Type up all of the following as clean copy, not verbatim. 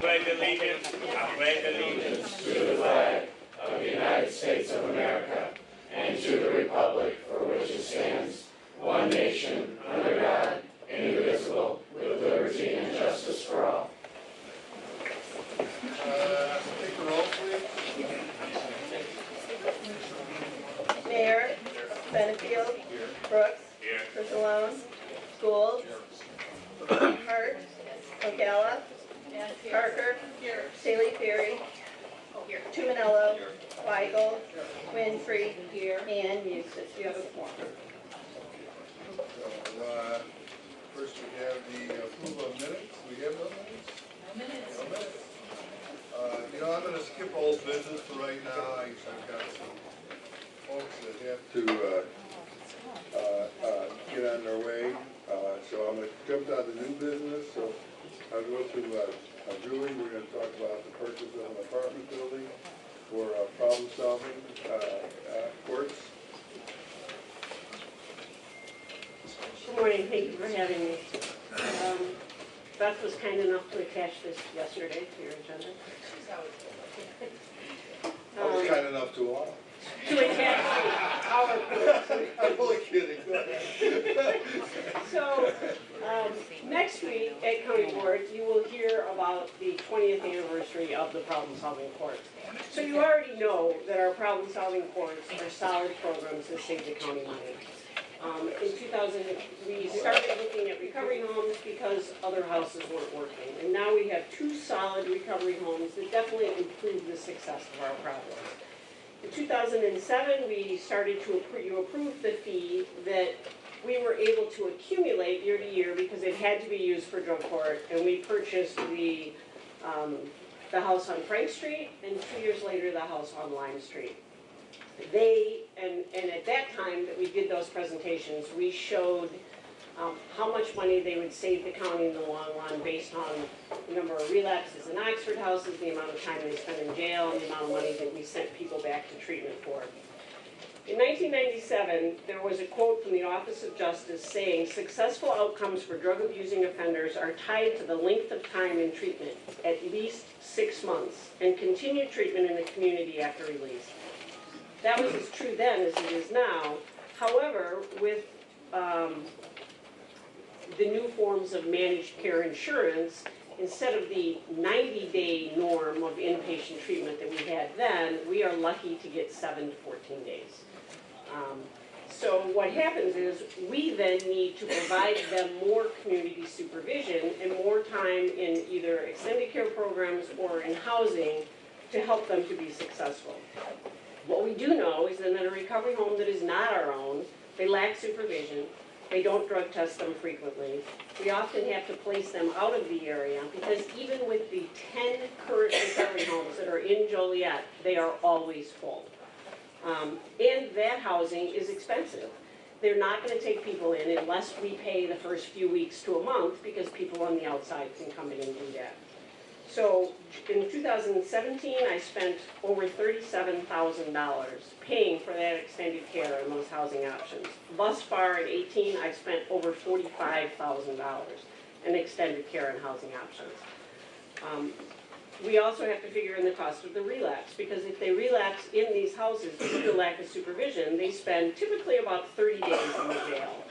pledge allegiance. I pledge allegiance to the flag of the United States of America and to the republic for which it stands, one nation, under God, indivisible, with liberty and justice for all. Take the roll, please. Mayor, Benefield, Brooks, Crizalone, Gould, Hart, O'Gala, Parker, Staley Perry, Tuminello, Weigel, Winfrey, and Eustace. You have a quorum. So, first we have the approval of minutes. We have no minutes? No minutes. No minutes. I'm going to skip old business for right now. I've got some folks that have to get on their way. So I'm going to jump down to new business. So I'll go to Julie. We're going to talk about the purchase of an apartment building for problem-solving courts. Good morning, thank you for having me. Beth was kind enough to attach this yesterday to your agenda. I was kind enough to all. To attach our courts. I'm only kidding. Go ahead. So, next week at County Board, you will hear about the 20th anniversary of the problem-solving courts. So you already know that our problem-solving courts are solid programs that save the county money. In 2000, we started looking at recovery homes because other houses weren't working. And now we have two solid recovery homes that definitely improve the success of our problems. In 2007, we started to you approved the fee that we were able to accumulate year to year because it had to be used for drug court. And we purchased the house on Frank Street, and 2 years later, the house on Lime Street. And at that time that we did those presentations, we showed how much money they would save the county in the long run based on the number of relapses in Oxford houses, the amount of time they spent in jail, and the amount of money that we sent people back to treatment for. In 1997, there was a quote from the Office of Justice saying, "Successful outcomes for drug-abusing offenders are tied to the length of time in treatment, at least 6 months, and continued treatment in the community after release." That was as true then as it is now. However, with the new forms of managed care insurance, instead of the 90-day norm of inpatient treatment that we had then, we are lucky to get 7 to 14 days. So what happens is we then need to provide them more community supervision and more time in either extended care programs or in housing to help them to be successful. What we do know is that in a recovery home that is not our own, they lack supervision, they don't drug test them frequently. We often have to place them out of the area because even with the 10 current recovery homes that are in Joliet, they are always full. And that housing is expensive. They're not going to take people in unless we pay the first few weeks to a month because people on the outside can come in and do that. So in 2017, I spent over $37,000 paying for that extended care and those housing options. Thus far in 18, I've spent over $45,000 in extended care and housing options. We also have to figure in the cost of the relapse, because if they relapse in these houses due to lack of supervision, they spend typically about 30 days in the jail.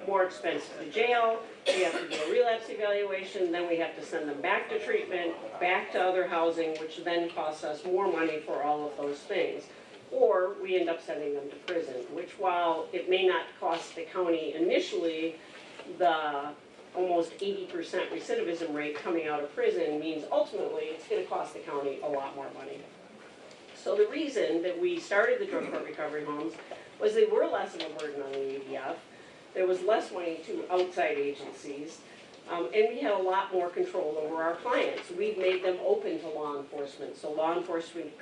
More expensive to jail, we have to do a relapse evaluation, then we have to send them back to treatment, back to other housing, which then costs us more money for all of those things. Or we end up sending them to prison, which while it may not cost the county initially, the almost 80% recidivism rate coming out of prison means ultimately it's going to cost the county a lot more money. So the reason that we started the drug court recovery homes was they were less of a burden on the ADF. There was less money to outside agencies, and we had a lot more control over our clients. We've made them open to law enforcement, so law enforcement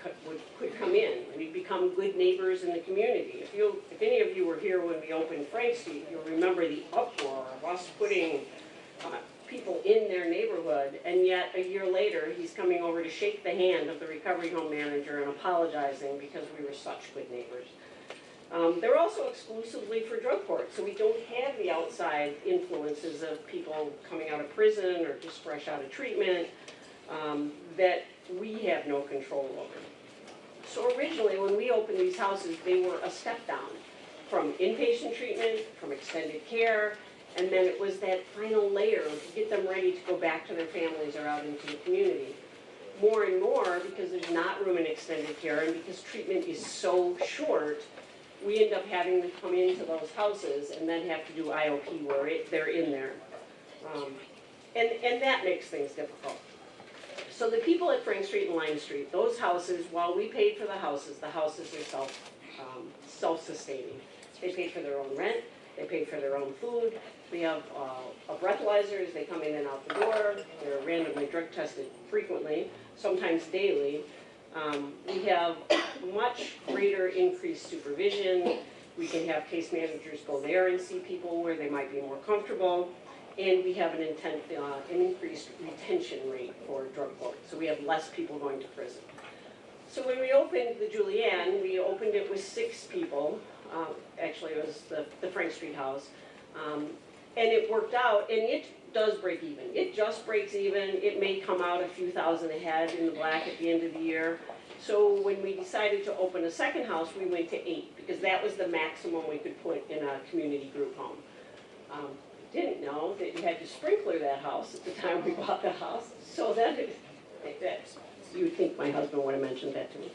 could come in. We've become good neighbors in the community. If any of you were here when we opened Frank Street, you'll remember the uproar of us putting people in their neighborhood, and yet a year later, he's coming over to shake the hand of the recovery home manager and apologizing because we were such good neighbors. They're also exclusively for drug court, so we don't have the outside influences of people coming out of prison or just fresh out of treatment. that we have no control over. So originally, when we opened these houses, they were a step down from inpatient treatment, from extended care, and then it was that final layer to get them ready to go back to their families or out into the community. More and more, because there's not room in extended care and because treatment is so short, we end up having to come into those houses and then have to do IOP where they're in there. And that makes things difficult. So the people at Frank Street and Lime Street, those houses, while we paid for the houses are self-sustaining. They paid for their own rent, they paid for their own food. We have a breathalyzer as they come in and out the door. They're randomly drug tested frequently, sometimes daily. We have much greater increased supervision. We can have case managers go there and see people where they might be more comfortable. And we have an increased retention rate for drug court. So we have less people going to prison. So when we opened the Julianne, we opened it with 6 people. Actually, it was the Frank Street house. And it worked out, and it does break even. It just breaks even. It may come out a few thousand ahead in the black at the end of the year. So when we decided to open a second house, we went to 8, because that was the maximum we could put in a community group home. Didn't know that you had to sprinkler that house at the time we bought the house. So then you would think my husband would have mentioned that to me.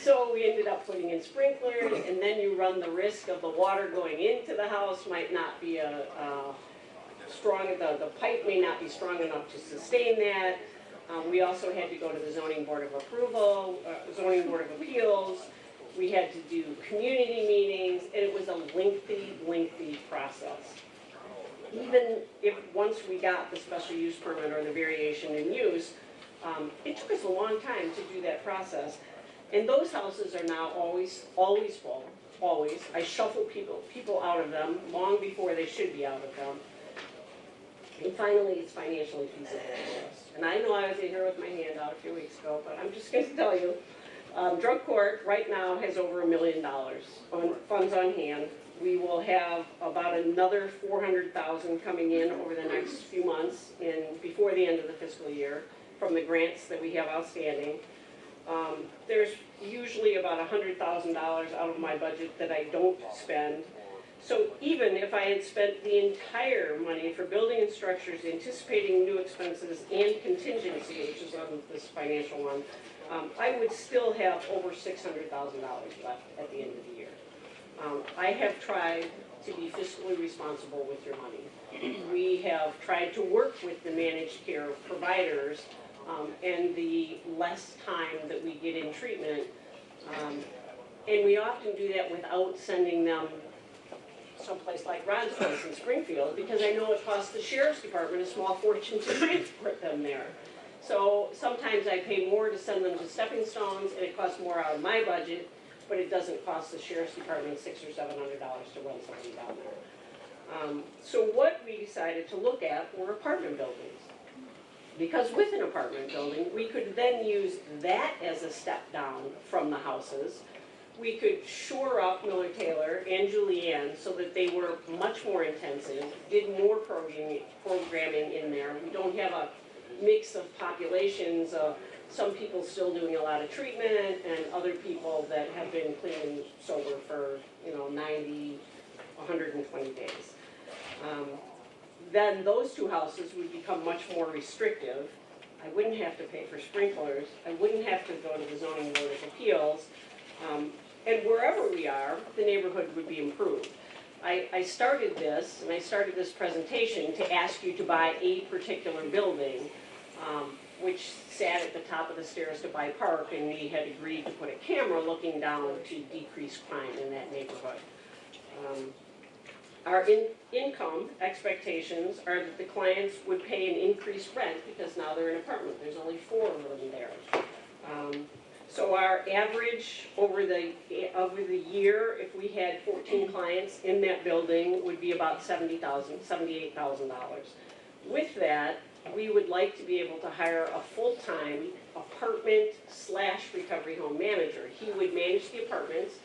So we ended up putting in sprinklers, and then you run the risk of the water going into the house might not be strong, the pipe may not be strong enough to sustain that. We also had to go to the zoning board of approval, zoning board of appeals. We had to do community meetings, and it was a lengthy process. Even if once we got the special use permit or the variation in use, it took us a long time to do that process. And those houses are now always full, always. I shuffle people out of them long before they should be out of them. And finally, it's financially feasible for us. And I know I was in here with my hand out a few weeks ago, but I'm just going to tell you, drug court right now has over $1 million on funds on hand. We will have about another $400,000 coming in over the next few months before the end of the fiscal year from the grants that we have outstanding. There's usually about $100,000 out of my budget that I don't spend. So even if I had spent the entire money for building and structures, anticipating new expenses and contingency, which is on this financial one, I would still have over $600,000 left at the end of the year. I have tried to be fiscally responsible with your money. We have tried to work with the managed care providers and the less time that we get in treatment. And we often do that without sending them someplace like Ron's place in Springfield, because I know it costs the sheriff's department a small fortune to transport them there. So sometimes I pay more to send them to Stepping Stones, and it costs more out of my budget, but it doesn't cost the sheriff's department $600 or $700 to run somebody down there. So what we decided to look at were apartment buildings. Because with an apartment building, we could then use that as a step down from the houses. We could shore up Miller Taylor and Julianne so that they were much more intensive, did more programming in there. We don't have a mix of populations of some people still doing a lot of treatment and other people that have been clean and sober for 90, 120 days. Then those 2 houses would become much more restrictive. I wouldn't have to pay for sprinklers. I wouldn't have to go to the zoning board of appeals. And wherever we are, the neighborhood would be improved. I started this presentation to ask you to buy a particular building, which sat at the top of the stairs to Buy Park, and we had agreed to put a camera looking down to decrease crime in that neighborhood. Our income expectations are that the clients would pay an increased rent because now they're in an apartment. There's only 4 of them there. So our average over the year, if we had 14 clients in that building, would be about $78,000. With that, we would like to be able to hire a full-time apartment/recovery home manager. He would manage the apartments.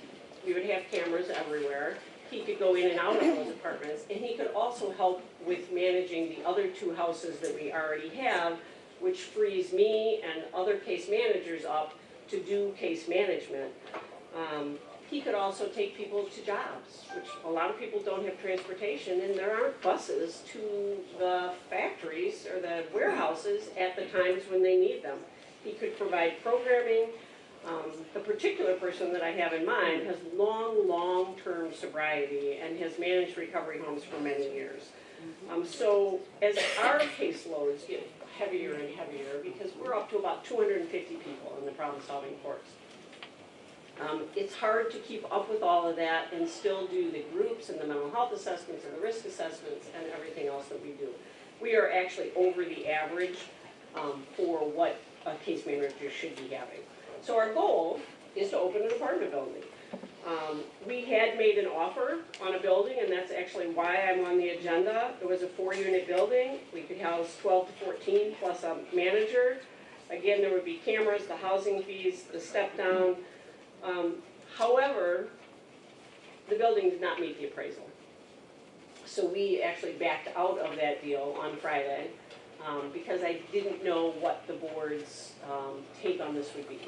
We would have cameras everywhere. he could go in and out of those apartments, and he could also help with managing the other 2 houses that we already have, which frees me and other case managers up to do case management. He could also take people to jobs, which a lot of people don't have transportation, and there aren't buses to the factories or the warehouses at the times when they need them. He could provide programming. The particular person that I have in mind has long-term sobriety and has managed recovery homes for many years. So as our caseloads get heavier and heavier, because we're up to about 250 people in the problem-solving courts, it's hard to keep up with all of that and still do the groups and the mental health assessments and the risk assessments and everything else that we do. We are actually over the average for what a case manager should be having. So our goal is to open an apartment building. We had made an offer on a building, and that's actually why I'm on the agenda. It was a 4-unit building. We could house 12 to 14 plus a manager. Again, there would be cameras, the housing fees, the step down. However, the building did not meet the appraisal. So we actually backed out of that deal on Friday because I didn't know what the board's take on this would be.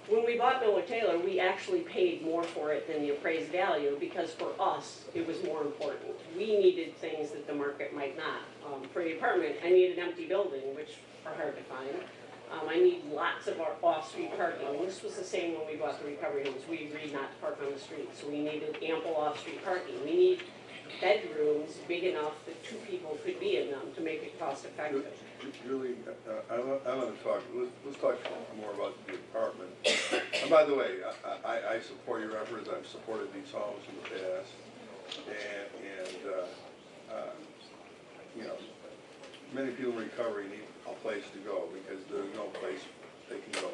When we bought Miller Taylor, we actually paid more for it than the appraised value because for us, it was more important. We needed things that the market might not. For the apartment, I need an empty building, which are hard to find. I need lots of our off-street parking. This was the same when we bought the recovery homes. We agreed not to park on the street, so we needed ample off-street parking. We need bedrooms big enough that 2 people could be in them to make it cost-effective. Julie, I want to talk, let's talk more about the apartment. And by the way, I support your efforts. I've supported these homes in the past. And you know, many people in recovery need a place to go because there's no place they can go.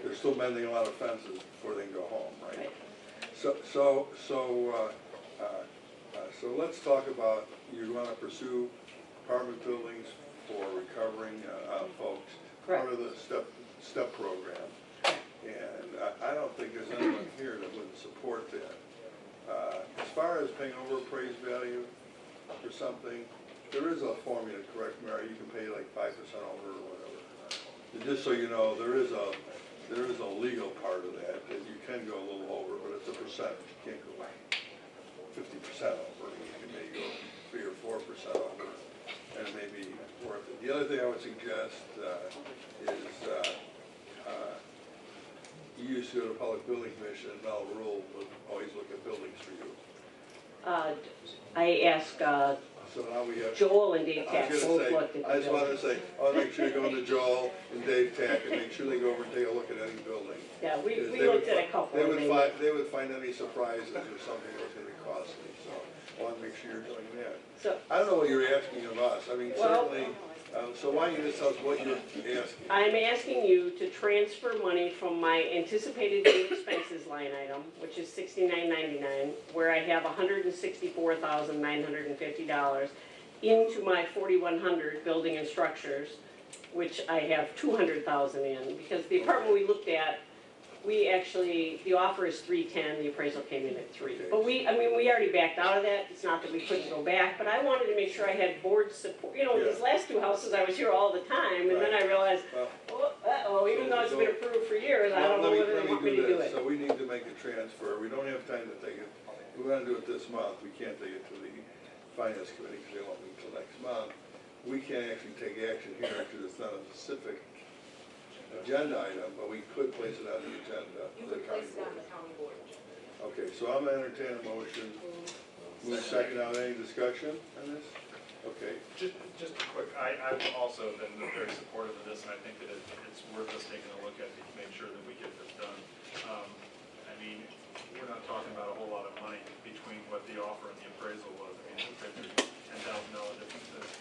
They're still mending a lot of fences before they can go home, right? So let's talk about, you want to pursue apartment buildings for recovering folks, Correct. part of the step program. And I don't think there's anyone here that wouldn't support that. As far as paying over appraised value for something, there is a formula, correct, Mary? You can pay like 5% over or whatever. And just so you know, there is a legal part of that you can go a little over, but it's a percentage. You can't go like 50% over. You can maybe go 3 or 4% over, and it may be worth it. The other thing I would suggest is you used to go to Public Building Commission, and Mel Rule would always look at buildings for you. I asked So now we have. Joel and Dave I Tack was both gonna looked say, at I the just wanted to building. say, I'll make sure you go into Joel and Dave Tack and make sure they go over and take a look at any building. Yeah, we Because they looked would at a couple. They and they would find any surprises or something that was gonna be costly, so I wanna make sure you're doing that. So I don't know what you're asking of us, I mean, Well- certainly, so why don't you just tell us what you're asking? I'm asking you to transfer money from my anticipated new expenses line item, which is $69.99, where I have $164,950, into my 4,100 building and structures, which I have 200,000 in, because the apartment we looked at, the offer is 310, the appraisal came in at 3. But we already backed out of that. It's not that we couldn't go back, but I wanted to make sure I had board support. You know, Yeah. these last 2 houses, I was here all the time, and then I realized, even though it's been approved for years, I don't know whether they want me to do it. So we need to make a transfer, we don't have time to take it, we're gonna do it this month, we can't take it to the finance committee because they won't meet till next month. We can't actually take action here because it's not a specific agenda item, but we could place it on the agenda. You for the could place county it on board. the county board. Okay, so I'm gonna entertain a motion. Move second out, any discussion on this? Okay, Just a quick, I've also been very supportive of this, and I think that it's worth us taking a look at to make sure that we get this done. I mean, we're not talking about a whole lot of money between what the offer and the appraisal was. I mean, it's $10,000 difference. That's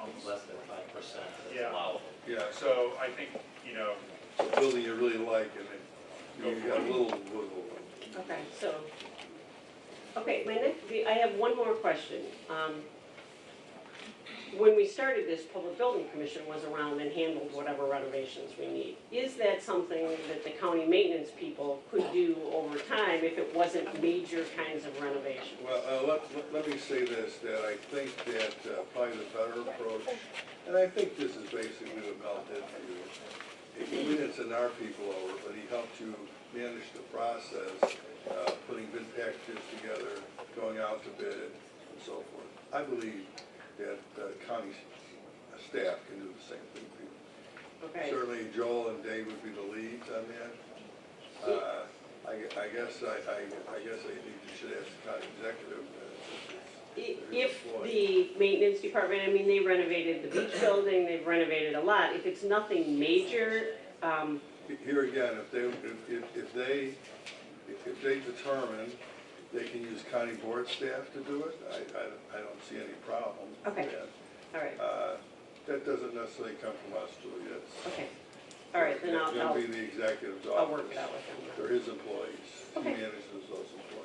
almost Less than 5% is Yeah. allowable. yeah, So I think, you know, a building you really like and then you got a little wiggle. Okay, I have one more question. when we started this, Public Building Commission was around and handled whatever renovations we need. Is that something that the county maintenance people could do over time if it wasn't major kinds of renovations? Well, let me say this, that I think that probably the better approach, and I think this is basically what Mel did for you. We didn't send our people over, but he helped you manage the process, putting bid packages together, going out to bid, and so forth. I believe that county staff can do the same thing for you. Okay. Certainly Joel and Dave would be the leads on that. I guess you should ask the county executive. If the maintenance department, I mean, they renovated the beach building, they've renovated a lot. If it's nothing major, Here again, if they determine they can use county board staff to do it, I don't see any problem with Okay. that. all right, That doesn't necessarily come from us, Julie, that's. okay. All right, then It's gonna be the executive's office. I'll work it out with them. They're his employees. He Okay. manages those employees.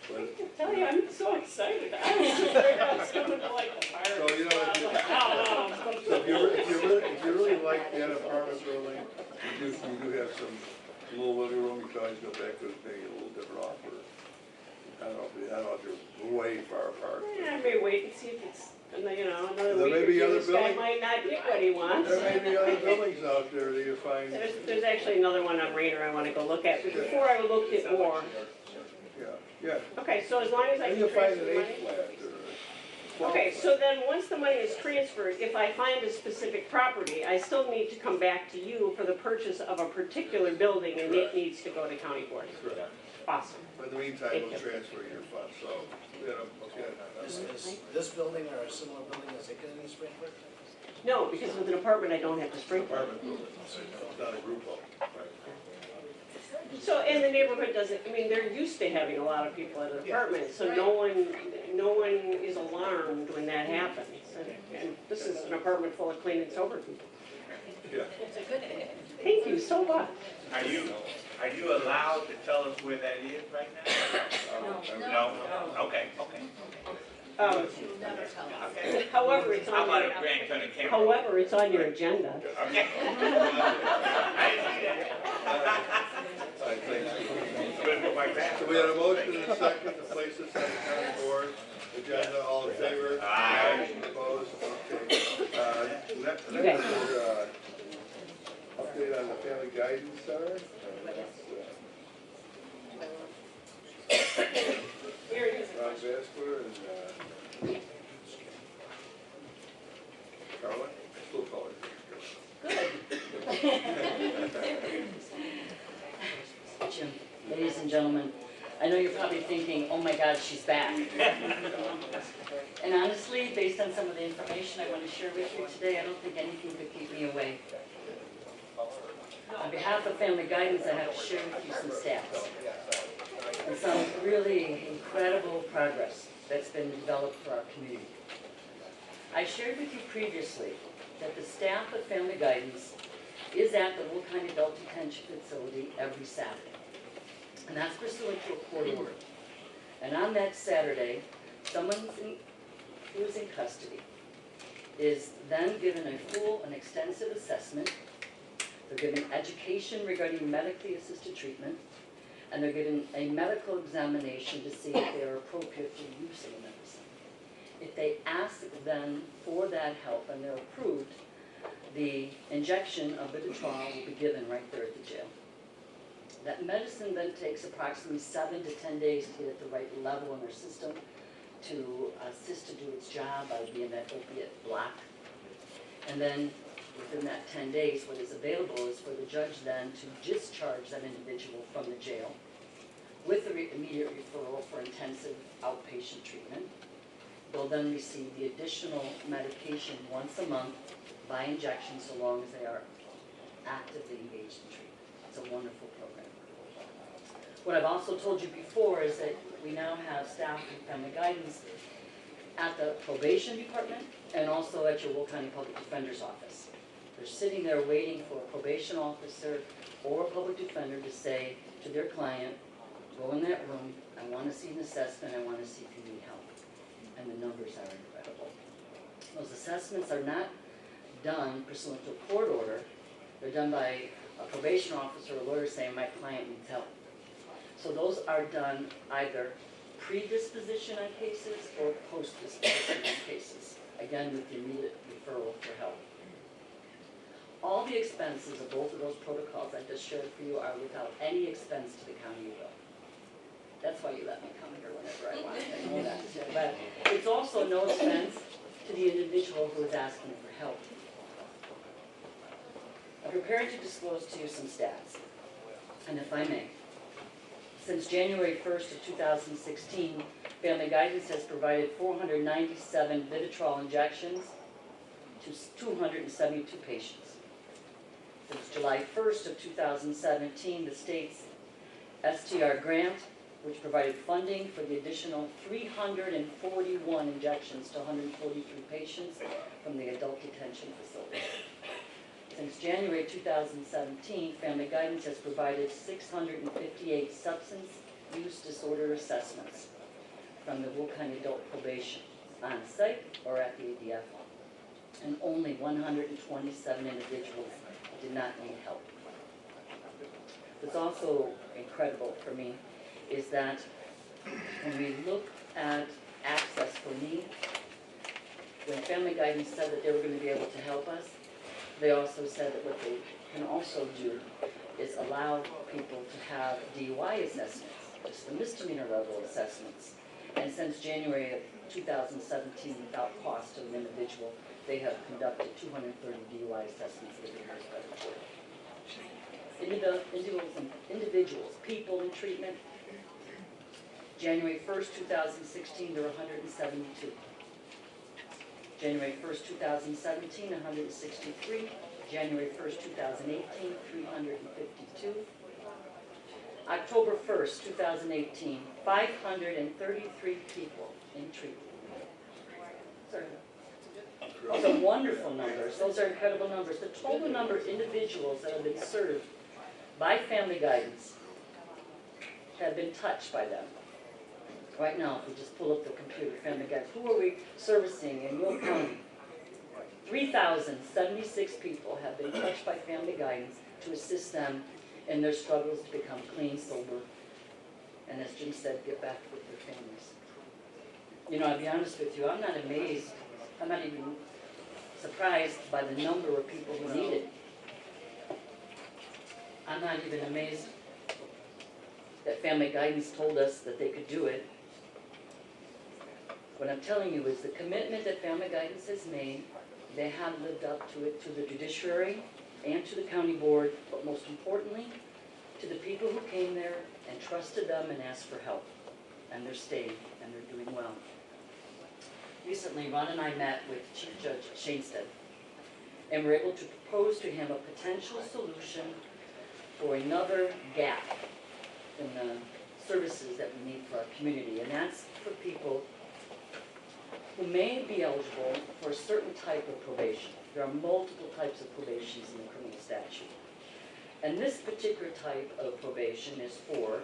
I But, can tell you, I'm so excited. I was just afraid I was coming to like the fire. So, you know, if you- Oh, if you really like that apartment building, you do have some little living room, you can always go back to maybe a little different offer. I don't know if you're way far apart. but- I may wait and see if it's, another There week may or be two, other this guy buildings. might not get what he wants. There may be other buildings out there that you find, There's actually another one on Rainer I want to go look at, but before I looked at more. yeah. Okay, so as long as I And can you'll find transfer an the 8 money? flat or. 12 Okay, flat. so then, once the money is transferred, if I find a specific property, I still need to come back to you for the purchase of a particular building, and it Correct. needs to go to county board. Correct. Awesome. But in the meantime, Thank we'll you. transfer your funds, so, okay. Is this building or a similar building, does it get any sprinkler? No, because with an apartment, I don't have to sprinkle. Apartment building, it's not a group home. So, and the neighborhood doesn't, I mean, they're used to having a lot of people at an apartment, so no one is alarmed when that happens. And this is an apartment full of clean and sober people. Yeah. Thank you so much. Are you allowed to tell us where that is right now? No? Okay. Um, However, it's How on about your, if Grant Turner came? however, it's on your agenda. Okay. I didn't see that. I think. Good for my back. So we had a motion and a second to place this on the county board agenda, all in favor? Aye. Opposed? Okay. Next You guys. is, update on the Family Guidance Center. Here it is. Ron Vasquer and, Carla, still call her. Jim, ladies and gentlemen, I know you're probably thinking, oh my God, she's back. And honestly, based on some of the information I want to share with you today, I don't think anything could keep me away. On behalf of Family Guidance, I have to share with you some stats and some really incredible progress that's been developed for our community. I shared with you previously that the staff of Family Guidance is at the Will County Adult Detention Facility every Saturday. And that's pursuant to a court order. And on that Saturday, someone who is in custody is then given a full and extensive assessment. They're given education regarding medically assisted treatment, and they're given a medical examination to see if they are appropriate for use of the medicine. If they ask then for that help and they're approved, the injection of Vivitrol will be given right there at the jail. That medicine then takes approximately 7 to 10 days to get at the right level in their system to assist to do its job by being that opiate block. And then within that 10 days, what is available is for the judge then to discharge that individual from the jail with the immediate referral for intensive outpatient treatment. They'll then receive the additional medication once a month by injection so long as they are actively engaged in treatment. It's a wonderful program. What I've also told you before is that we now have staff in Family Guidance at the probation department and also at your Will County Public Defender's office. They're sitting there waiting for a probation officer or a public defender to say to their client, go in that room, I want to see an assessment, I want to see if you need help. And the numbers are incredible. Those assessments are not done pursuant to a court order. They're done by a probation officer or lawyer saying my client needs help. So those are done either pre-disposition on cases or post-disposition on cases, again with the immediate referral for help. All the expenses of both of those protocols I just shared for you are without any expense to the county bill. That's why you let me come here whenever I want, I know that. But it's also no expense to the individual who is asking for help. I'm prepared to disclose to you some stats, and if I may. Since January 1st of 2016, Family Guidance has provided 497 Vivitrol injections to 272 patients. Since July 1st of 2017, the state's STR grant, which provided funding for the additional 341 injections to 143 patients from the adult detention facility. Since January 2017, Family Guidance has provided 658 substance use disorder assessments from the Will County Adult Probation on site or at the ADF. And only 127 individuals did not need help. What's also incredible for me is that when we look at access for need, when Family Guidance said that they were going to be able to help us, they also said that what they can also do is allow people to have DUI assessments, just the misdemeanor level assessments. And since January of 2017, without cost to an individual, they have conducted 230 DUI assessments that have been reimbursed by the court. Individuals, people in treatment, January 1st, 2016, there were 172. January 1st, 2017, 163. January 1st, 2018, 352. October 1st, 2018, 533 people in treatment. Those are wonderful numbers. Those are incredible numbers. The total number of individuals that have been served by Family Guidance have been touched by them. Right now, if we just pull up the computer, Family Guidance, who are we servicing in Will County? 3,076 people have been touched by Family Guidance to assist them in their struggles to become clean, sober, and as Jim said, get back with their families. You know, I'll be honest with you, I'm not amazed, I'm not even surprised by the number of people who need it. I'm not even amazed that Family Guidance told us that they could do it. What I'm telling you is the commitment that Family Guidance has made, they have lived up to it, to the judiciary and to the county board, but most importantly, to the people who came there and trusted them and asked for help. And they're staying, and they're doing well. Recently, Ron and I met with Chief Judge Shainstead, and were able to propose to him a potential solution for another gap in the services that we need for our community, and that's for people who may be eligible for a certain type of probation. There are multiple types of probations in the criminal statute. And this particular type of probation is for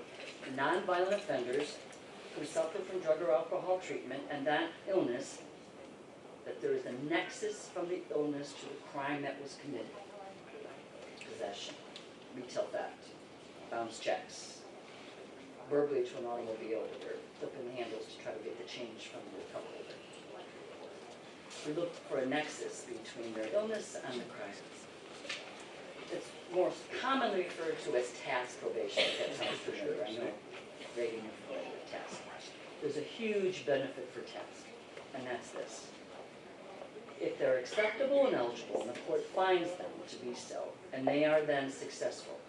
nonviolent offenders who suffer from drug or alcohol treatment, and that illness, that there is a nexus from the illness to the crime that was committed. Possession, retail theft, bounce checks, burglary to an automobile, where they're flipping the handles to try to get the change from the cup holder. We look for a nexus between their illness and the crimes. It's more commonly referred to as task probation. That sounds familiar, I know. Rating of familiar with task. There's a huge benefit for task, and that's this. If they're acceptable and eligible, and the court finds them to be so, and they are then successful,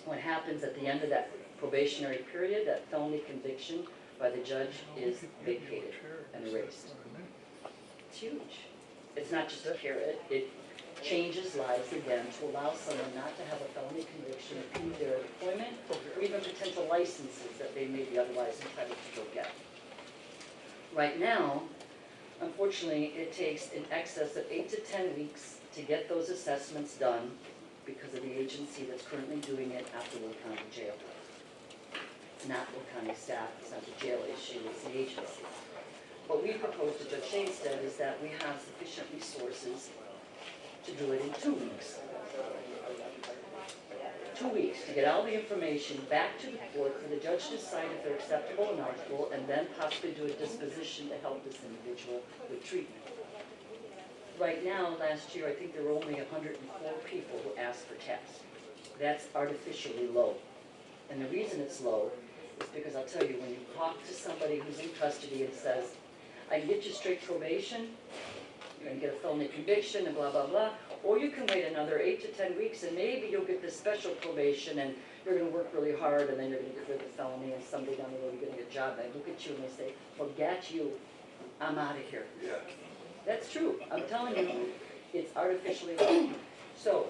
what happens at the end of that probationary period, that felony conviction by the judge is vacated and erased. It's huge. It's not just a carrot, it changes lives again to allow someone not to have a felony conviction, impede their employment, or even potential licenses that they may be otherwise entitled to go get. Right now, unfortunately, it takes in excess of 8 to 10 weeks to get those assessments done because of the agency that's currently doing it at the Will County Jail. It's not Will County staff, it's not the jail issue, it's the agency. what we proposed to Judge Shainstead is that we have sufficient resources to do it in 2 weeks. 2 weeks to get all the information back to the court for the judge to decide if they're acceptable and eligible, and then possibly do a disposition to help this individual with treatment. Right now, last year, I think there were only 104 people who asked for TAPS. That's artificially low. And the reason it's low is because I'll tell you, when you talk to somebody who's in custody and says, I can get you straight probation, you're gonna get a felony conviction and blah, blah, blah, or you can wait another 8 to 10 weeks and maybe you'll get this special probation and you're gonna work really hard and then you're gonna get rid of the felony and someday down the road you're gonna get a job. And I look at you and they say, forget you, I'm out of here. Yeah. That's true. I'm telling you, it's artificially low. So,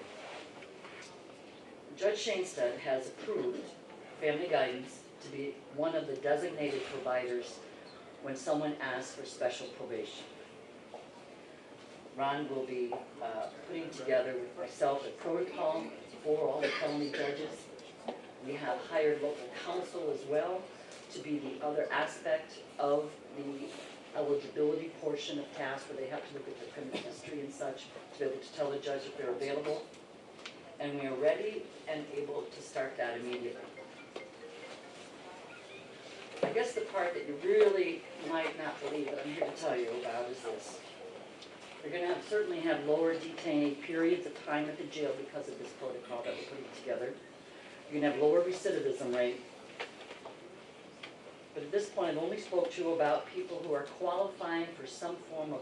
Judge Shainstead has approved Family Guidance to be one of the designated providers when someone asks for special probation. Ron will be putting together with myself a protocol for all the felony judges. We have hired local counsel as well to be the other aspect of the eligibility portion of TASK, where they have to look at their criminal history and such to be able to tell the judge if they're available. And we are ready and able to start that immediately. I guess the part that you really might not believe that I'm here to tell you about is this. You're going to certainly have lower detainee periods of time at the jail because of this protocol that we're putting together. You're going to have lower recidivism rate. But at this point, I've only spoke to you about people who are qualifying for some form of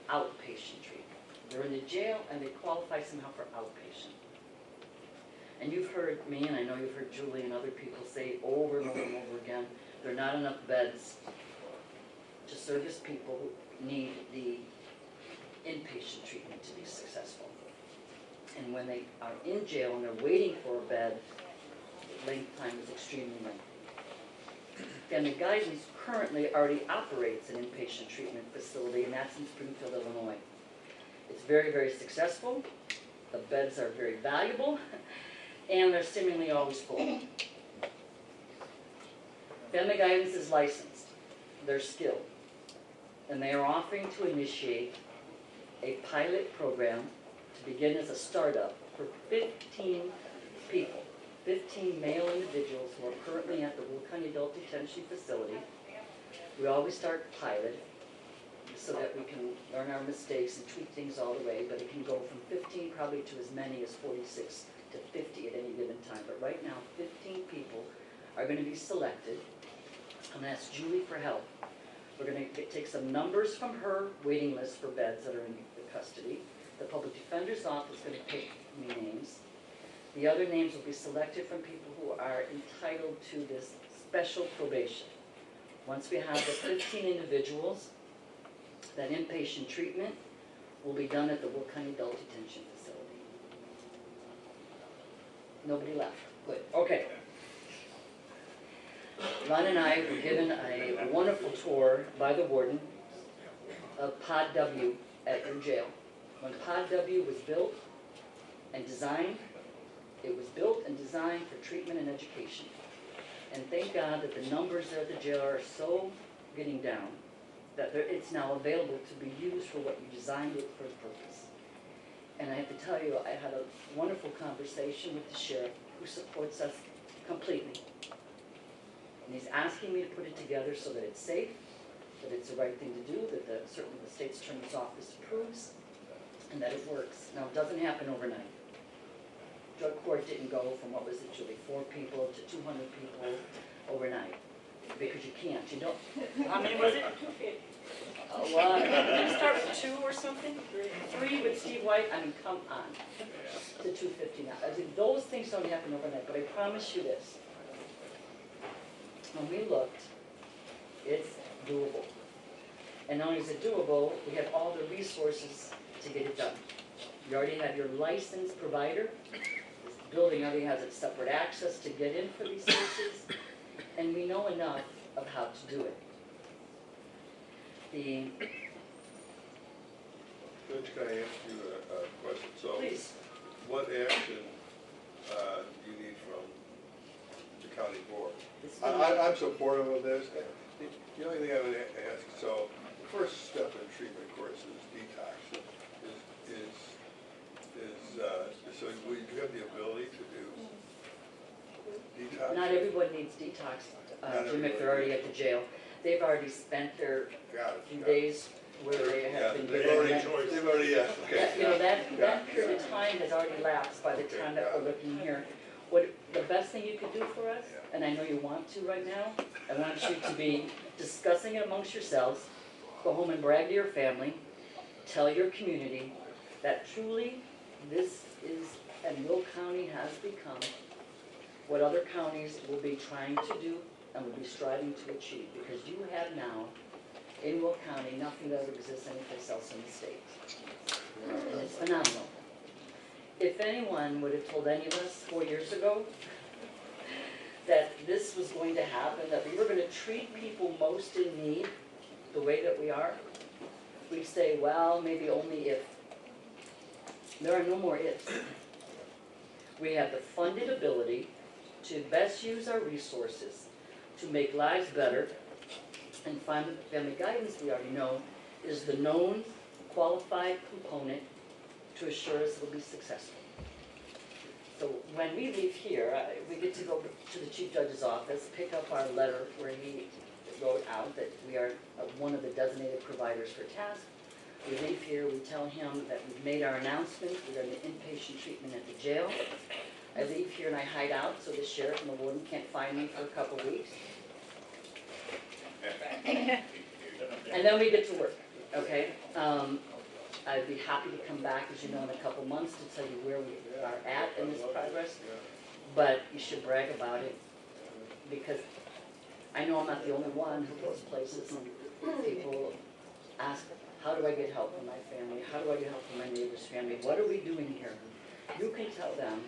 outpatient treatment. They're in the jail and they qualify somehow for outpatient. And you've heard me, and I know you've heard Julie and other people say over and over and over again, there are not enough beds to service people who need the inpatient treatment to be successful. And when they are in jail and they're waiting for a bed, the length time is extremely lengthy. Family Guidance currently already operates an inpatient treatment facility, and that's in Springfield, Illinois. It's very, very successful. The beds are very valuable, and they're seemingly always full. Family Guidance is licensed. They're skilled. And they are offering to initiate a pilot program to begin as a startup for 15 people. 15 male individuals who are currently at the Will County Adult Detention Facility. We always start pilot so that we can learn our mistakes and tweak things all the way, but it can go from 15 probably to as many as 46 to 50 at any given time. But right now, 15 people are going to be selected. I'm going to ask Julie for help. We're going to take some numbers from her waiting list for beds that are in the custody. The Public Defender's Office is going to pick me names. The other names will be selected from people who are entitled to this special probation. Once we have the 15 individuals, that inpatient treatment will be done at the Will County Adult Detention Facility. Nobody left. Good. Okay. Ron and I were given a wonderful tour by the warden of Pod W at your jail. When Pod W was built and designed, it was built and designed for treatment and education. And thank God that the numbers there at the jail are so getting down that it's now available to be used for what you designed it for the purpose. And I have to tell you, I had a wonderful conversation with the sheriff who supports us completely. And he's asking me to put it together so that it's safe, that it's the right thing to do, that certainly the state's attorney's office approves, and that it works. Now, it doesn't happen overnight. Drug court didn't go from, what was it, Julie, 4 people to 200 people overnight, because you can't. You don't. How many was it? A lot. Did you start with 2 or something? 3 with Steve White. I mean, come on. To 250 now. I mean, those things don't happen overnight, but I promise you this. When we looked, it's doable. And not only is it doable, we have all the resources to get it done. You already have your licensed provider. This building already has its separate access to get in for these services. And we know enough of how to do it. Judge, can I ask you a question? So, Please. what action do you need from the county board? I'm supportive of this. The only thing I would ask, so first step in treatment course is detox. So would you have the ability to do detox? Not everyone needs detox, Not Jim, if they're everybody. already at the jail. They've already spent their Got it, few got it. days where they Yeah, have been they've given. already, that- they've already, yeah, okay. You know, that Yeah. period of time has already lapsed by the Okay, time that got we're it. looking here. What, the best thing you could do for us, Yeah. and I know you want to right now, I want you to be discussing it amongst yourselves, go home and brag to your family, tell your community that truly this is, and Will County has become what other counties will be trying to do and will be striving to achieve, because you have now in Will County nothing that exists anyplace else in the state. And it's phenomenal. If anyone would have told any of us 4 years ago that this was going to happen, that we were going to treat people most in need the way that we are, we'd say, well, maybe only if. There are no more ifs. We have the funded ability to best use our resources to make lives better, and family guidance, we already know, is the known qualified component to assure us it'll be successful. So when we leave here, we get to go to the Chief Judge's office, pick up our letter where he wrote out that we are one of the designated providers for TASC. We leave here, we tell him that we've made our announcement, we're in the inpatient treatment at the jail. I leave here and I hide out so the sheriff and the warden can't find me for a couple weeks. And then we get to work, okay? I'd be happy to come back, as you know, in a couple months to tell you where we are at in this progress. But you should brag about it, because I know I'm not the only one who goes places and people ask, how do I get help for my family? How do I get help for my neighbor's family? What are we doing here? You can tell them,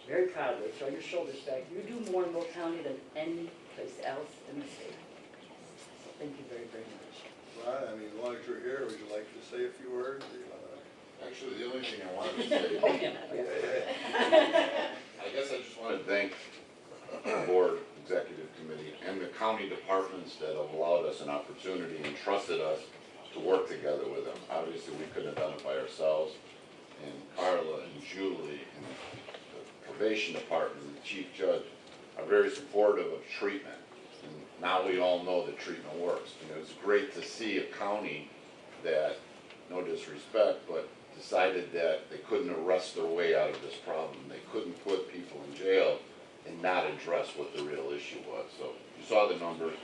very proudly, throw your shoulders back, you do more in Will County than any place else in the state. So thank you very, very much. Ron, I mean, as long as you're here, would you like to say a few words? Or you wanna- Actually, the only thing I wanted to say, Oh, yeah. I guess I just want to thank the board, executive committee, and the county departments that have allowed us an opportunity and trusted us to work together with them. Obviously, we couldn't have done it by ourselves, and Carla and Julie and the probation department and the chief judge are very supportive of treatment. And now we all know that treatment works. And it was great to see a county that, no disrespect, but decided that they couldn't arrest their way out of this problem. They couldn't put people in jail and not address what the real issue was. So you saw the numbers.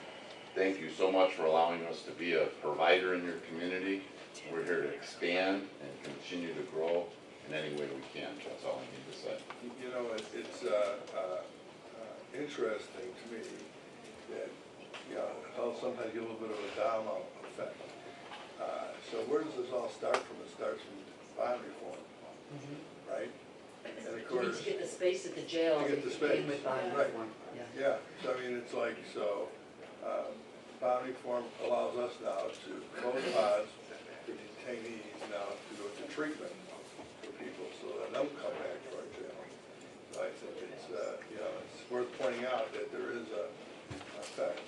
Thank you so much for allowing us to be a provider in your community. We're here to expand and continue to grow in any way we can. That's all I need to say. You know, it's interesting to me that, you know, how sometimes you get a little bit of a domino effect. So where does this all start from? It starts from bond reform, right? And of You need course, to get the space at the jail To that get the you came space, with bond right. reform. Yeah. yeah, so I mean, it's like, so, bond reform allows us now to close pods for detainees now to go to treatment for people, so that they don't come back to our jail. So I think it's, you know, it's worth pointing out that there is a effect,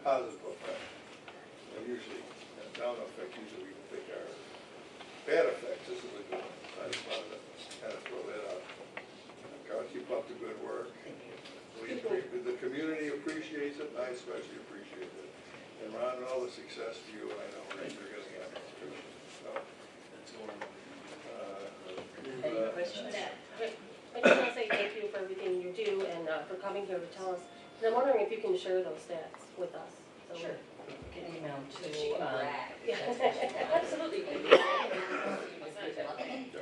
positive effect. And usually, down effect, usually we think are bad effects. This is a good one. So I just wanted to kind of throw that out. God, keep up the good work. The community appreciates it, and I especially appreciate it. And Ron, all the success to you, and I know you're going to have it too. So, Any questions? I just want to say thank you for everything you do and for coming here to tell us. And I'm wondering if you can share those stats with us. So Sure. You can email to, Absolutely.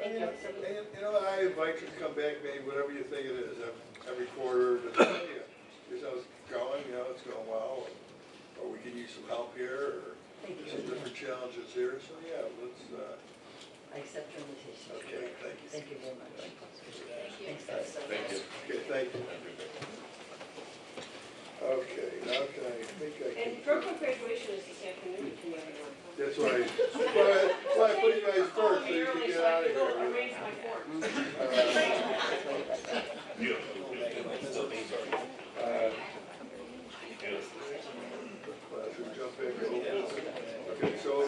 and, you know, I invite you to come back, maybe whatever you think it is, every quarter, to tell you, here's how it's going, you know, it's going well, or we can use some help here, or Thank you. some different challenges here, so yeah, let's, I accept your invitation. okay, thank you. Thank you very much. Thanks, guys. Thank you. Okay, thank you. Okay, now can I think I can. And Brooklyn graduation is this afternoon, if you everyone. That's why I put you guys first, so you can get out of Go here. arrange my forms. Should we jump back over? Okay, so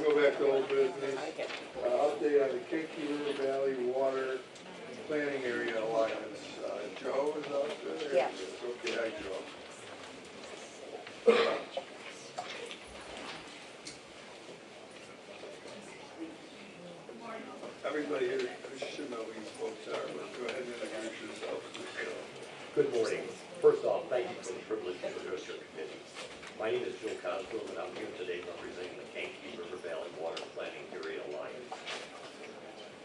everybody here should know who you folks are, but go ahead and introduce yourself. Good morning. First off, thank you for the privilege to address your committee. My name is Joe Cosgrove, and I'm here today representing the Kankakee River Valley Water Planning Area Alliance.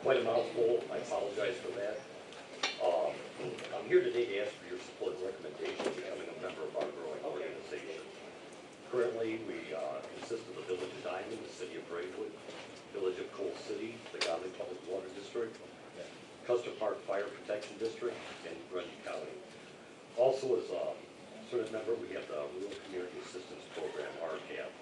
Quite a mouthful, I apologize for that. I'm here today to ask for your support and recommendation of becoming a member of our growing organization. Currently, we consist of the Village of Diamond, the City of Braidwood, Village of Coal City, the Godly Public Water District, Custer Park Fire Protection District, and Grundy County. Also, as a service member, we have the Rural Community Assistance Program, RCAP.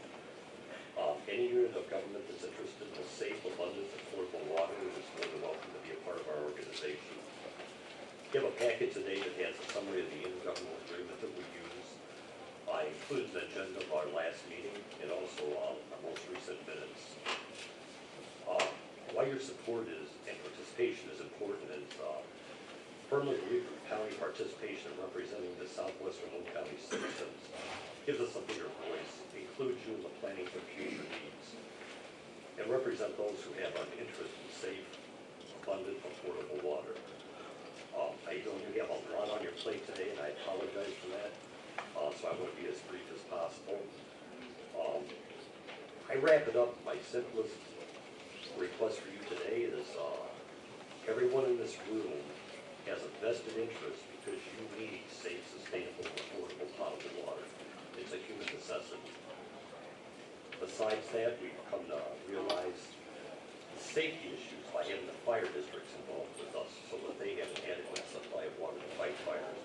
Any unit of government that's interested in the safe, abundant, affordable water is more than welcome to be a part of our organization. We have a packet today that has a summary of the intergovernmental agreement that we use. I included an agenda of our last meeting and also our most recent minutes. Why your support is and participation is important is firmly believe that county participation in representing the southwestern Lone County citizens gives us a bigger voice, includes you in the planning for future needs, and represent those who have an interest in safe, abundant, affordable water. I know you have a lot on your plate today, and I apologize for that, so I want to be as brief as possible. I wrap it up. My simplest request for you today is everyone in this room has a vested interest because you need safe, sustainable, affordable potable water. It's a human necessity. Besides that, we've come to realize the safety issues by having the fire districts involved with us so that they have an adequate supply of water to fight fires.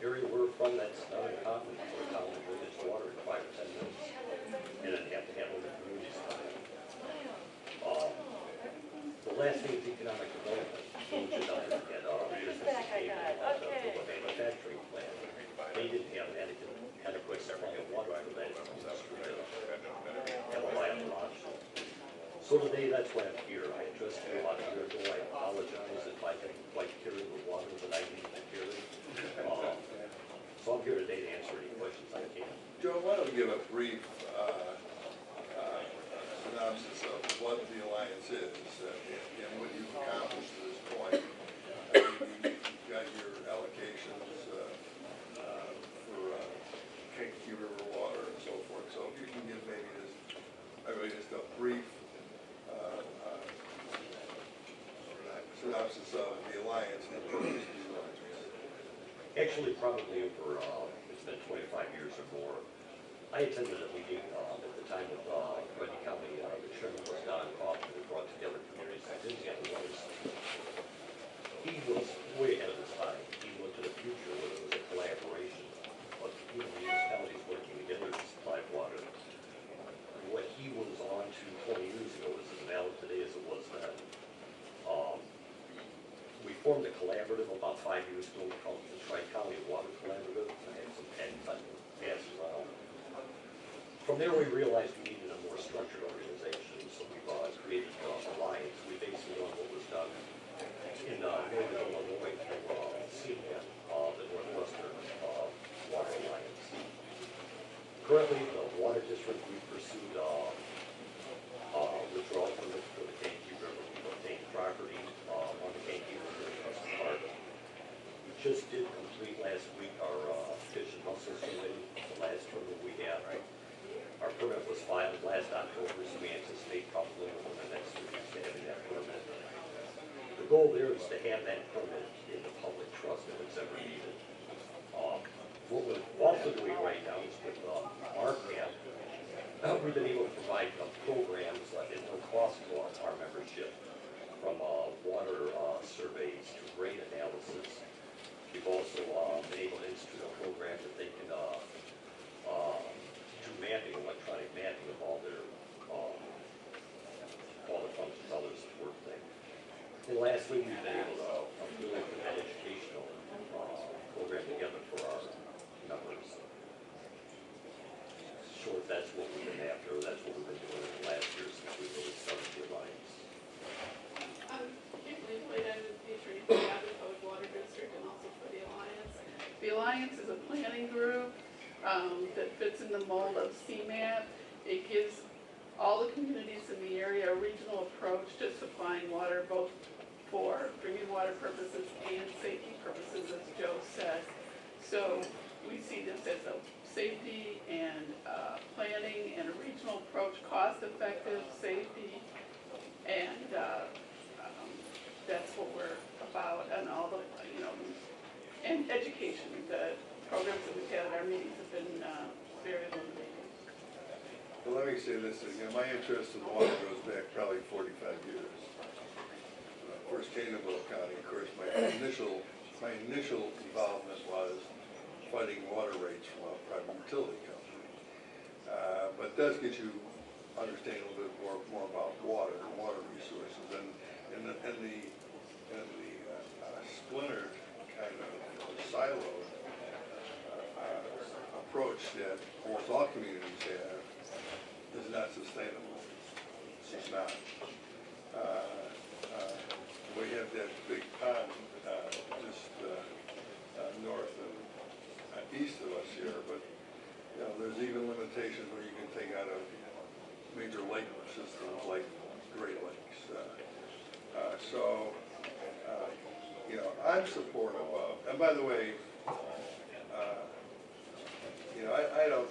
The area we're from, that's not uncommon for a town to bring its water in 5 or 10 minutes and then have to handle the community's time. The last thing is economic development. Village of Diamond had business came in to build a manufacturing plant. They didn't have an adequate supply of water for that industry to have a viable option. So today, that's why I'm here. I addressed you about a year ago. I apologize if I didn't quite carry the water that I needed to carry. So I'm here today to answer any questions I can. Joe, why don't we give a brief synopsis of what the Alliance is and what you've accomplished to this point. You've got your allocations for Kankakee River water and so forth. So if you can give maybe just a brief synopsis of the Alliance and the purpose of the Alliance. Actually, probably over, it's been 25 years or more. I attended a meeting at the time of Grundy County. The chairman was Don Kaufman, who brought together communities that didn't have water system. He was way ahead of his time. He looked to the future where there was a collaboration of municipalities working together to supply water. What he was on to 20 years ago is as valid today as it was then. We formed a collaborative about 5 years ago called the Tri-County Water Collaborative. I had some patents I can pass around. From there, we realized we needed a more structured organization, so we've created an alliance. We basically on what was done in Northern Illinois through CMAT, the Northwestern Water Alliance. Currently, the Water District, we've pursued withdrawal permits for the Kankakee River. We've obtained property on the Kankakee River in Custer Park. We just did complete last week our fish and mussel survey, the last permit we had. Our permit was filed last October, so we anticipate probably within the next 2 weeks to having that permit. The goal there is to have that permit in the public trust if it's ever needed. What we're also doing right now is with RCAP, we've been able to provide programs at no cost to our membership, from water surveys to rate analysis. We've also been able to institute a program that they can do mapping, electronic mapping of all the functions, all their support things. And lastly, we've been able to really put that educational program together for our members. Short, that's what we've been after. That's what we've been doing in the last year since we really started the Alliance. Kimberly played out of the attorney for the Godly Public Water District and also for the Alliance. The Alliance is a planning group that fits in the mold of CMAP. It gives all the communities in the area a regional approach to supplying water, both for drinking water purposes and safety purposes, as Joe said. So we see this as a safety and planning and a regional approach, cost-effective, safety, and that's what we're about, and all the, and education. The programs that we've had at our meetings have been very illuminating. Well, let me say this again, my interest in water goes back probably 45 years. When I first came to Will County, of course, my initial involvement was fighting water rates from a private utility company. But it does get you understanding a little bit more about water and water resources and the splintered kind of siloed approach that almost all communities have is not sustainable. It's just not. We have that big pond just north and east of us here, but there's even limitations where you can take out of major lake systems like Great Lakes. I'm supportive of, and by the way, I don't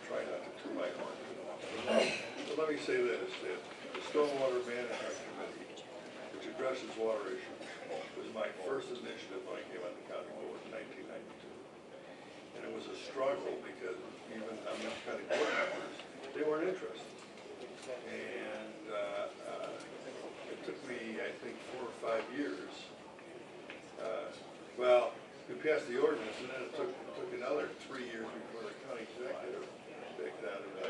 try not to toot my horn. But let me say this, that the Stormwater Management Committee, which addresses water issues, was my first initiative when I came on the county board in 1992. And it was a struggle because even the county board members, they weren't interested. And it took me, I think, 4 or 5 years. We passed the ordinance, and then it took another 3 years before the county executive, back down to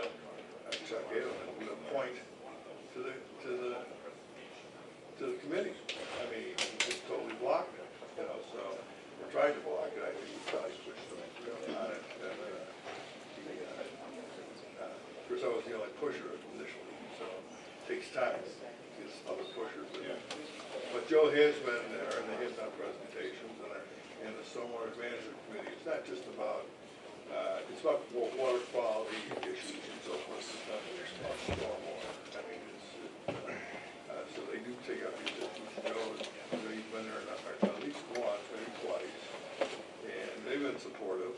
Chuck Adelman, would appoint to the committee. I mean, he just totally blocked it, so we tried to block it. I think we probably switched them really on it. And, of course, I was the only pusher initially, so it takes time to get other pushers in. But Joe has been there, and they have done presentations, and the Stormwater Management Committee. It's not just about, it's about water quality issues and so forth. It's not just about stormwater. I mean, so they do take up these issues. Joe, he's been there at least once, maybe twice, and they've been supportive.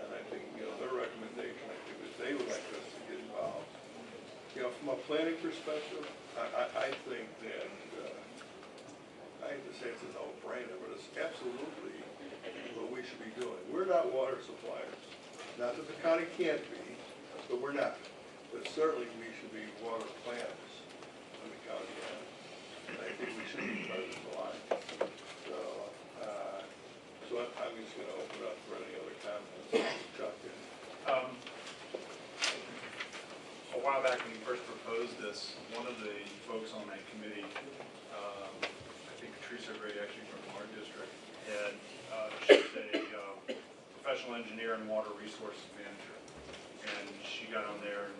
And I think, their recommendation, I think, is they would like us to get involved. From a planning perspective, I think that, I hate to say it's a no-brainer, but it's absolutely what we should be doing. We're not water suppliers. Not that the county can't be, but we're not. But certainly we should be water planners in the county end. And I think we should be part of the line. So I'm just going to open up for any other comments. Chuck? A while back when you first proposed this, one of the folks on that committee, I think Teresa Gray, actually from our district, had, she's a professional engineer and water resources manager. And she got on there and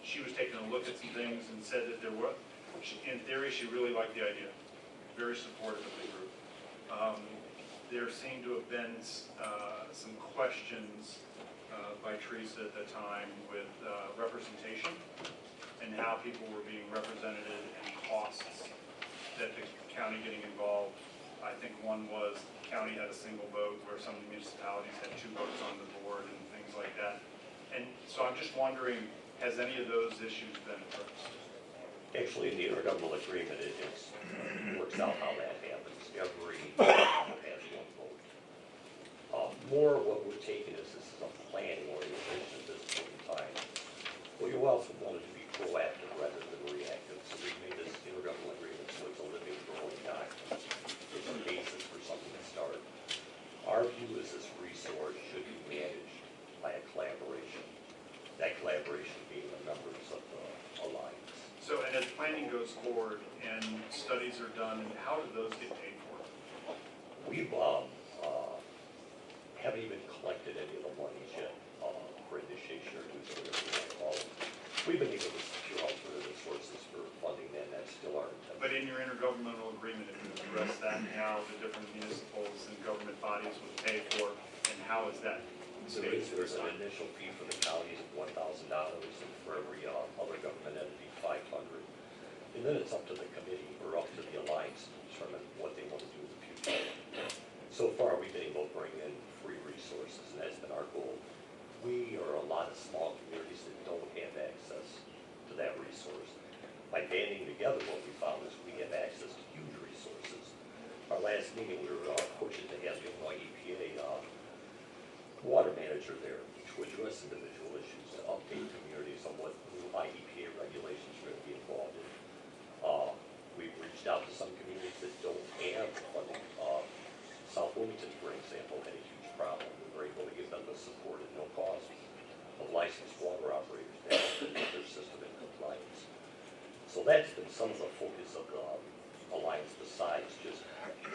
she was taking a look at some things and said that there were, in theory, she really liked the idea. Very supportive of the group. There seemed to have been some questions by Teresa at the time with representation and how people were being represented and costs that the county getting involved. I think one was the county had a single vote where some municipalities had 2 votes on the board and things like that. And so I'm just wondering, has any of those issues been addressed? Actually, in the intergovernmental agreement, it works out how that happens. Every has 1 vote. More what we're taking is this is a planning organization at this point in time. We also wanted to be proactive rather than reactive, so we made this intergovernmental agreement so it's a living, growing document. It's a basis for something to start. Our view is this resource should be managed by a collaboration. That collaboration being the members of the alliance. So, and as planning goes forward and studies are done, how do those get paid for? We haven't even collected any of the monies yet for initiation or use of it. We've been able to secure alternative sources for funding that, and that's still our intention. But in your intergovernmental agreement, if you address that and how the different municipals and government bodies would pay for and how is that space? There's an initial fee for the counties of $1,000 and for every other government entity, $500. And then it's up to the committee or up to the alliance to determine what they want to do in the future. So far, we've been able to bring in free resources, and that's been our goal. We are a lot of small communities that don't have access to that resource. By banding together, what we found is we have access to huge resources. Our last meeting, we were fortunate to have the Illinois EPA water manager there to address individual issues, to update communities on what new IEPA regulations are going to be involved in. We've reached out to some communities that don't have funding. South Wilmington, for example, had a huge problem. We were able to give them the support at no cost of licensed water operators to help get their system in compliance. So that's been some of the focus of the alliance besides just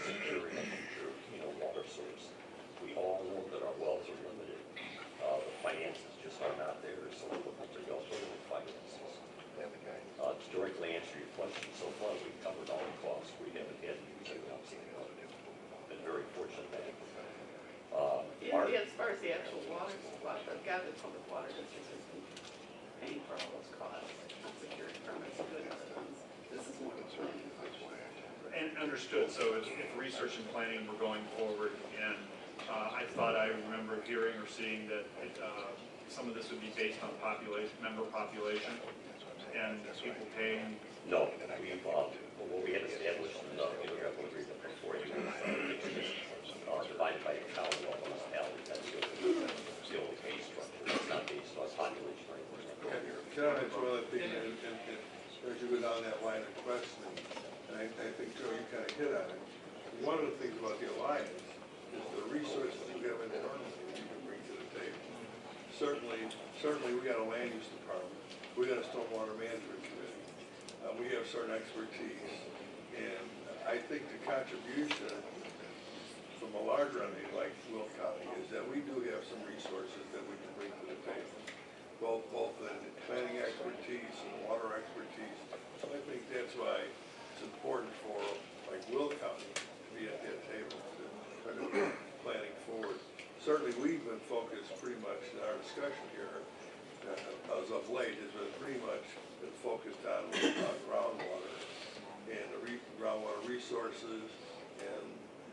securing a future, water source. We all know that our wells are limited. The finances just are not there, so we're looking for the alternative finances. To directly answer your question, so far we've covered all the costs. We haven't had to use any outside help. Been very fortunate that. As far as the actual water supply, the Gathered Public Water District has been paying for all those costs, security permits, good funds. This is more of a planning. And understood, so if research and planning were going forward, and I thought I remember hearing or seeing that some of this would be based on member population, and people paying. No, what we had established in the intergovernmental agreement before you, it's divided by the county or municipality. That's the only pay structure. It's not based on population or anything. Can I mention one other thing, and as you go down that line of questioning, and I think, Joe, you kind of hit on it. One of the things about the alliance is the resources you have internally that you can bring to the table. Certainly, we got a land use department, we got a stormwater management committee, we have certain expertise, and I think the contribution from a larger entity like Will County is that we do have some resources that we can bring to the table, both in planning expertise and water expertise. So I think that's why it's important for like Will County to be at that table to kind of planning forward. Certainly, we've been focused pretty much in our discussion here, as of late, has been pretty much been focused on groundwater and the groundwater resources, and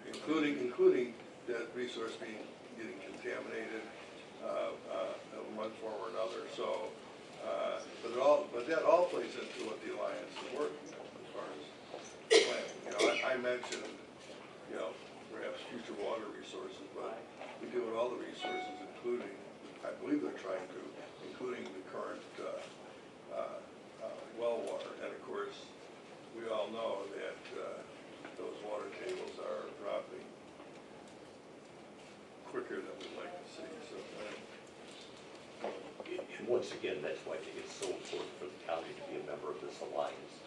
including that resource getting contaminated in one form or another. So, but that all plays into what the alliance is working on as far as planning. I mentioned, perhaps future water resources, but we deal with all the resources, including, I believe they're trying to, including the current well water. And of course, we all know that those water tables are dropping quicker than we'd like to see. So, and once again, that's why I think it's so important for the county to be a member of this alliance.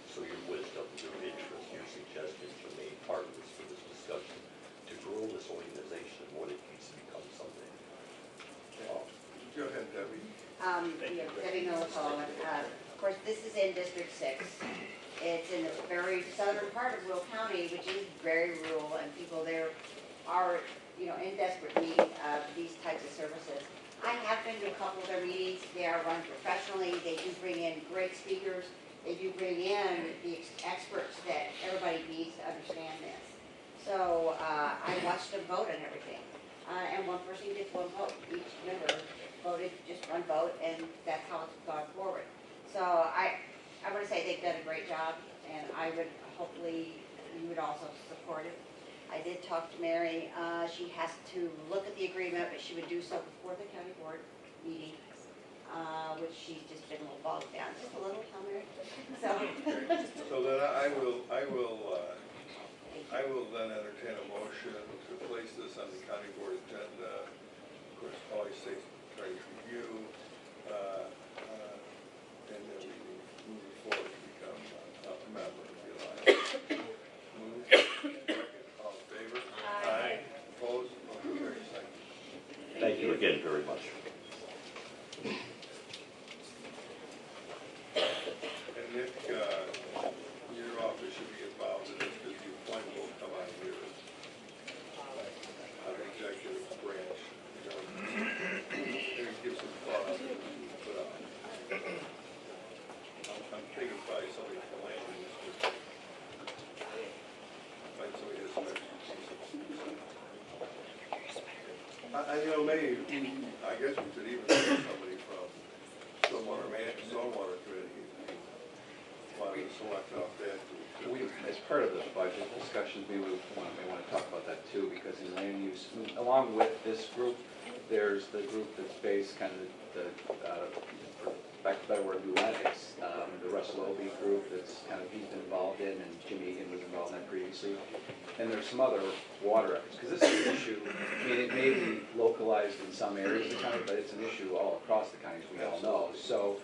So your wisdom, your interest, your suggestions are made part of this for this discussion to grow this organization and what it needs to become someday. Go ahead, Debbie. Debbie Millicall. Of course, this is in District 6. It's in the very southern part of Will County, which is very rural, and people there are, in desperate need of these types of services. I have been to a couple of their meetings. They are run professionally. They do bring in great speakers. They do bring in the experts that everybody needs to understand this. So I watched them vote on everything. And one person gets one vote. Each member voted just one vote, and that's how it's gone forward. So I want to say they've done a great job, and I would hopefully you would also support it. I did talk to Mary. She has to look at the agreement, but she would do so before the county board meeting, which she's just been a little bogged down, just a little, huh, Mary? So then I will then entertain a motion to place this on the county board agenda. Of course, Polly State's trying to review, and then we move forward to become a member of the alliance. Move. All in favor? Aye. Opposed? Motion carries. Thank you again very much. And Nick, your office should be involved in this because the appointment will come out of your executive branch. You know, maybe, I guess we should even have somebody from stormwater committee, wanted to select off that. We, as part of the budget discussions, we may want to talk about that too, because in land use, along with this group, there's the group that's based kind of the, for lack of a better word, Lennox, the Russell Obie group that's kind of, he's been involved in, and Jim Egan was involved in that previously. And there's some other water efforts, because this is an issue, I mean, it may be localized in some areas of the county, but it's an issue all across the county, as we all know. So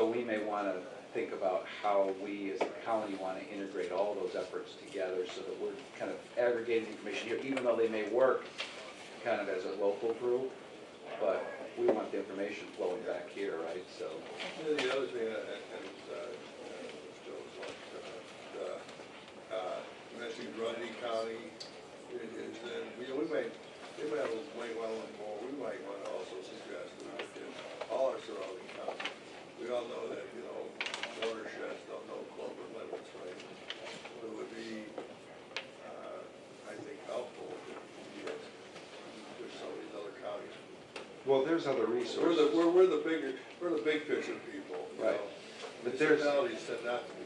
we may want to think about how we as a county want to integrate all those efforts together so that we're kind of aggregating information here, even though they may work kind of as a local group, but we want the information flowing back here, right, so. And the other thing, mentioning Grundy County, is that, we might want to also suggest that in all our surrounding counties, we all know that, watersheds don't know corporate limits, right? It would be, I think, helpful if some of these other counties. Well, there's other resources. We're the big picture people, you right. know. But there's Municipalities tend not to be.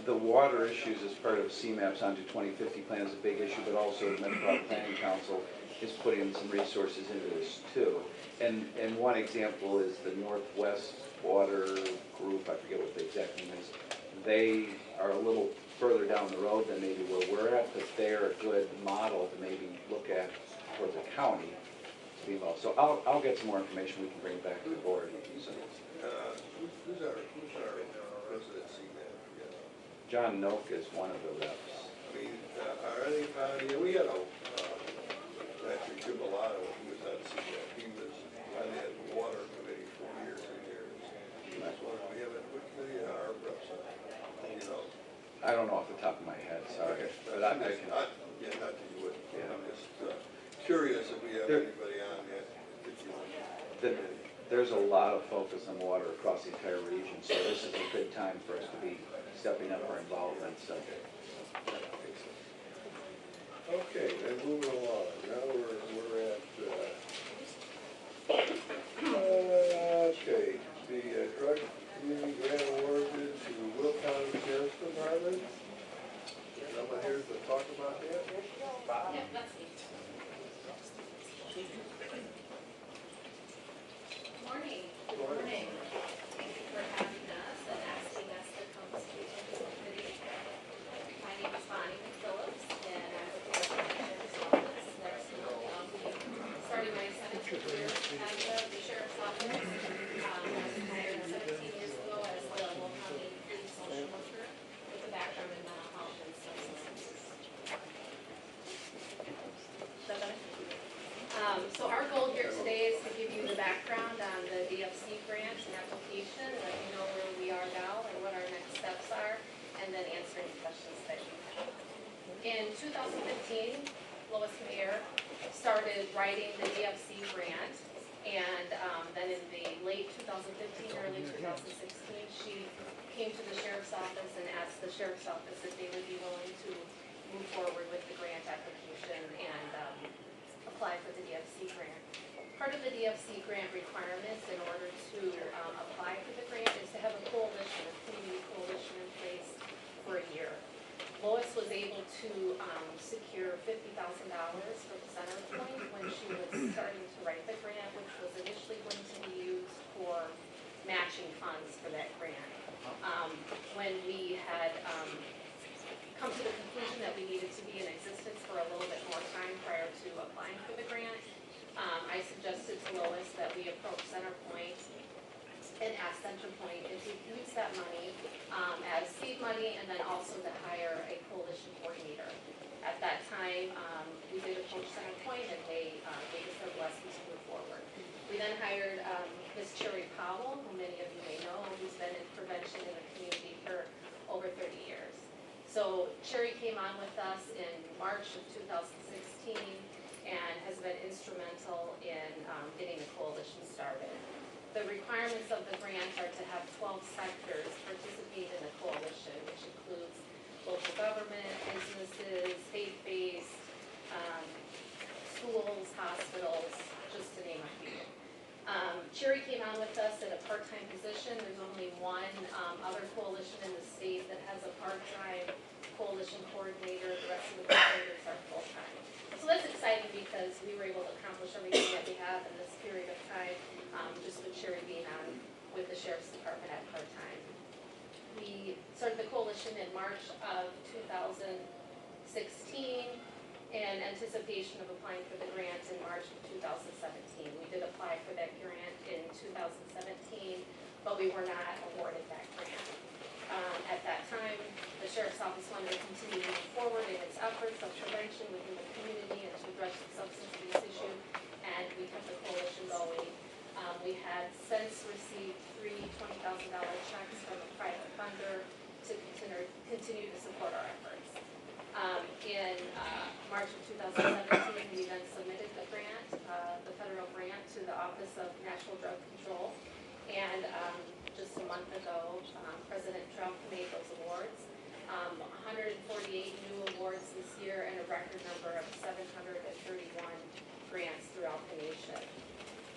The water issues as part of CMAP's onto 2050 plan is a big issue, but also the Metropolitan Planning Council is putting some resources into this too. And one example is the Northwest Water Group, I forget what the exact name is. They are a little further down the road than maybe where we're at, but they're a good model to maybe look at for the county to be involved. So I'll get some more information we can bring back to the board. So. Who's our president CMAP? John Noak is one of the reps. I mean, we had actually Jim Bellato, he was on CMAP, he was on that water committee for years and years. We have a quick committee, our reps, I don't know off the top of my head, sorry. Okay. But I can. Not that you would, Yeah. I'm just curious if we have anybody on that. There's a lot of focus on water across the entire region, so this is a good time for us to be stepping up our involvement. So. Okay, then moving along. Now we're at okay, the drug community grant awarded to Will County Sheriff's Department. Someone here to talk about that? Yeah, that's me. Morning. Good morning. Thank you for having us and asking us to come speak to the committee. My name is Bonnie McPhillips, and I'm with the Sheriff's Office. Next month, I'll be starting my 17th year at the Sheriff's Office. I was hired 17 years ago as the Will County Police Social Worker with a background in mental health and substance abuse. Is that better? So our goal here today is to give you the background on the DFC grant and application, let you know where we are now and what our next steps are, and then answer any questions that you have. In 2015, Lois Mayer started writing the DFC grant, and then in the late 2015, early 2016, she came to the Sheriff's Office and asked the Sheriff's Office if they would be willing to move forward with the grant application and apply for the DFC grant. Part of the DFC grant requirements in order to apply for the grant is to have a coalition, a community coalition in place for a year. Lois was able to secure $50,000 for the Center Point when she was starting to write the grant, which was initially going to be used for matching funds for that grant. When we had come to the conclusion that we needed to be in existence for a little bit more time prior to applying for the grant, I suggested to Lois that we approach CenterPoint and ask CenterPoint if we could use that money as seed money and then also to hire a coalition coordinator. At that time, we did approach CenterPoint and they gave us their blessing to move forward. We then hired Ms. Cherry Powell, who many of you may know, who's been in prevention in the community for over 30 years. So Cherry came on with us in March of 2016 and has been instrumental in getting the coalition started. The requirements of the grant are to have 12 sectors participate in the coalition, which includes local government, businesses, faith-based, schools, hospitals, coalition coordinator, the rest of the coordinators are full-time. So that's exciting because we were able to accomplish everything that we have in this period of time, just with Sherry being on with the Sheriff's Department at part-time. We started the coalition in March of 2016 in anticipation of applying for the grant in March of 2017. We did apply for that grant in 2017, but we were not awarded that grant. At that time, the Sheriff's Office wanted to continue moving forward in its efforts of prevention within the community and to address the substance abuse issue, and we kept the coalition going. We had since received three $20,000 checks from a private funder to continue to support our efforts. In March of 2017, we then submitted the grant, the federal grant, to the Office of National Drug Control. And just a month ago, President Trump made those awards. 148 new awards this year and a record number of 731 grants throughout the nation.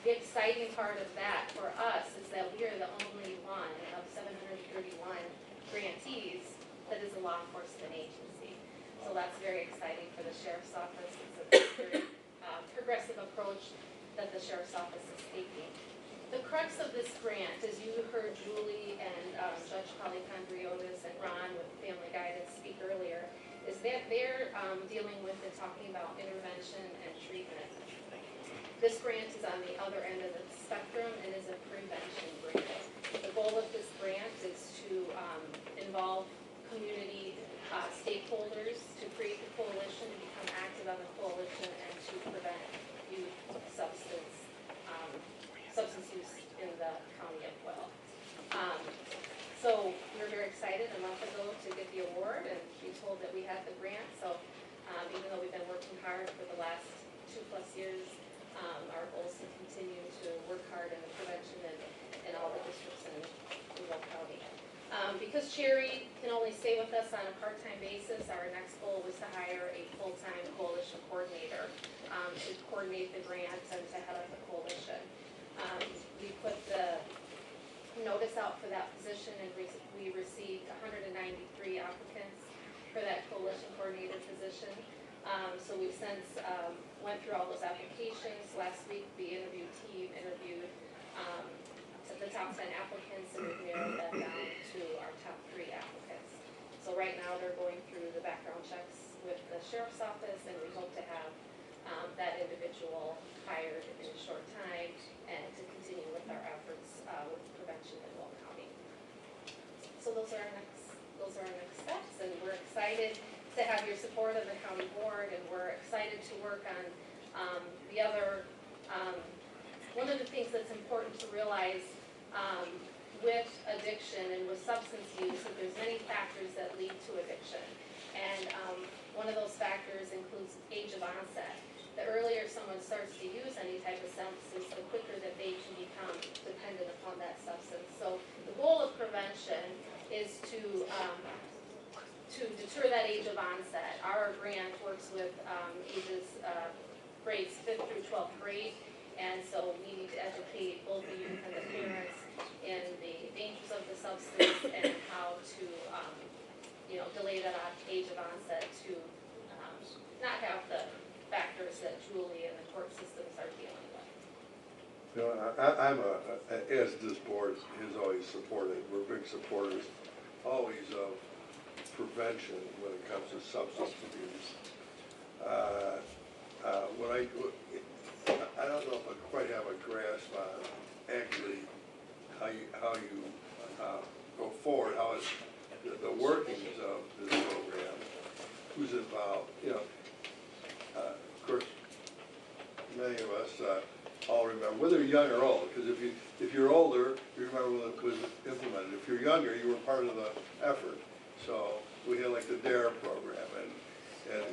The exciting part of that for us is that we are the only one of 731 grantees that is a law enforcement agency. So that's very exciting for the Sheriff's Office. It's a very progressive approach that the Sheriff's Office is taking. The crux of this grant, as you heard Julie and Judge Polycondriotis and Ron with Family Guidance speak earlier, is that they're dealing with and talking about intervention and treatment. This grant is on the other end of the spectrum and is a prevention grant. The goal of this grant is to involve community stakeholders to create the coalition, to become active on the coalition, and to prevent youth substance use in the county of Will. So we were very excited a month ago to get the award and be told that we had the grant. So even though we've been working hard for the last 2+ years, our goal is to continue to work hard in the prevention in all the districts in Will County. Because Cherry can only stay with us on a part-time basis, our next goal was to hire a full-time coalition coordinator to coordinate the grants and to head up the coalition. We put the notice out for that position and we received 193 applicants for that coalition coordinator position. So we've since went through all those applications. Last week the interview team interviewed the top 10 applicants and we've narrowed that down to our top 3 applicants. So right now they're going through the background checks with the Sheriff's Office and we hope to have that individual hired in a short time and to continue with our efforts with prevention in Will County. So those are our next steps, and we're excited to have your support of the county board, and we're excited to work on the other. One of the things that's important to realize with addiction and with substance use, that there's many factors that lead to addiction, and one of those factors includes age of onset. The earlier someone starts to use any type of substance, the quicker that they can become dependent upon that substance. So the goal of prevention is to deter that age of onset. Our grant works with grades 5th through 12th grade, and so we need to educate both the youth and the parents in the dangers of the substance and how to delay that age of onset to not have the factors that Julie and the court systems are dealing with. You know, I'm as this board has always supported, we're big supporters always of prevention when it comes to substance abuse. I don't know if I quite have a grasp on actually how you go forward, how it's the workings of this program, who's involved, of course, many of us all remember, whether you're young or old, because if you're older, you remember when it was implemented. If you're younger, you were part of the effort. So we had like the DARE program, and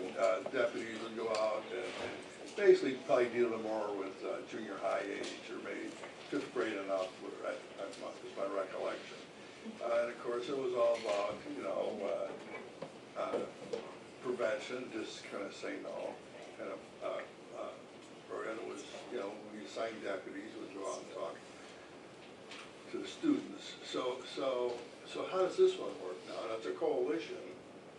deputies would go out and basically probably deal more with junior high age or maybe 5th grade and up, is my recollection. And of course, it was all about prevention, just kind of say no. Kind of program. It was, when you assigned deputies, would go out and talk to the students. So how does this one work now? That's a coalition.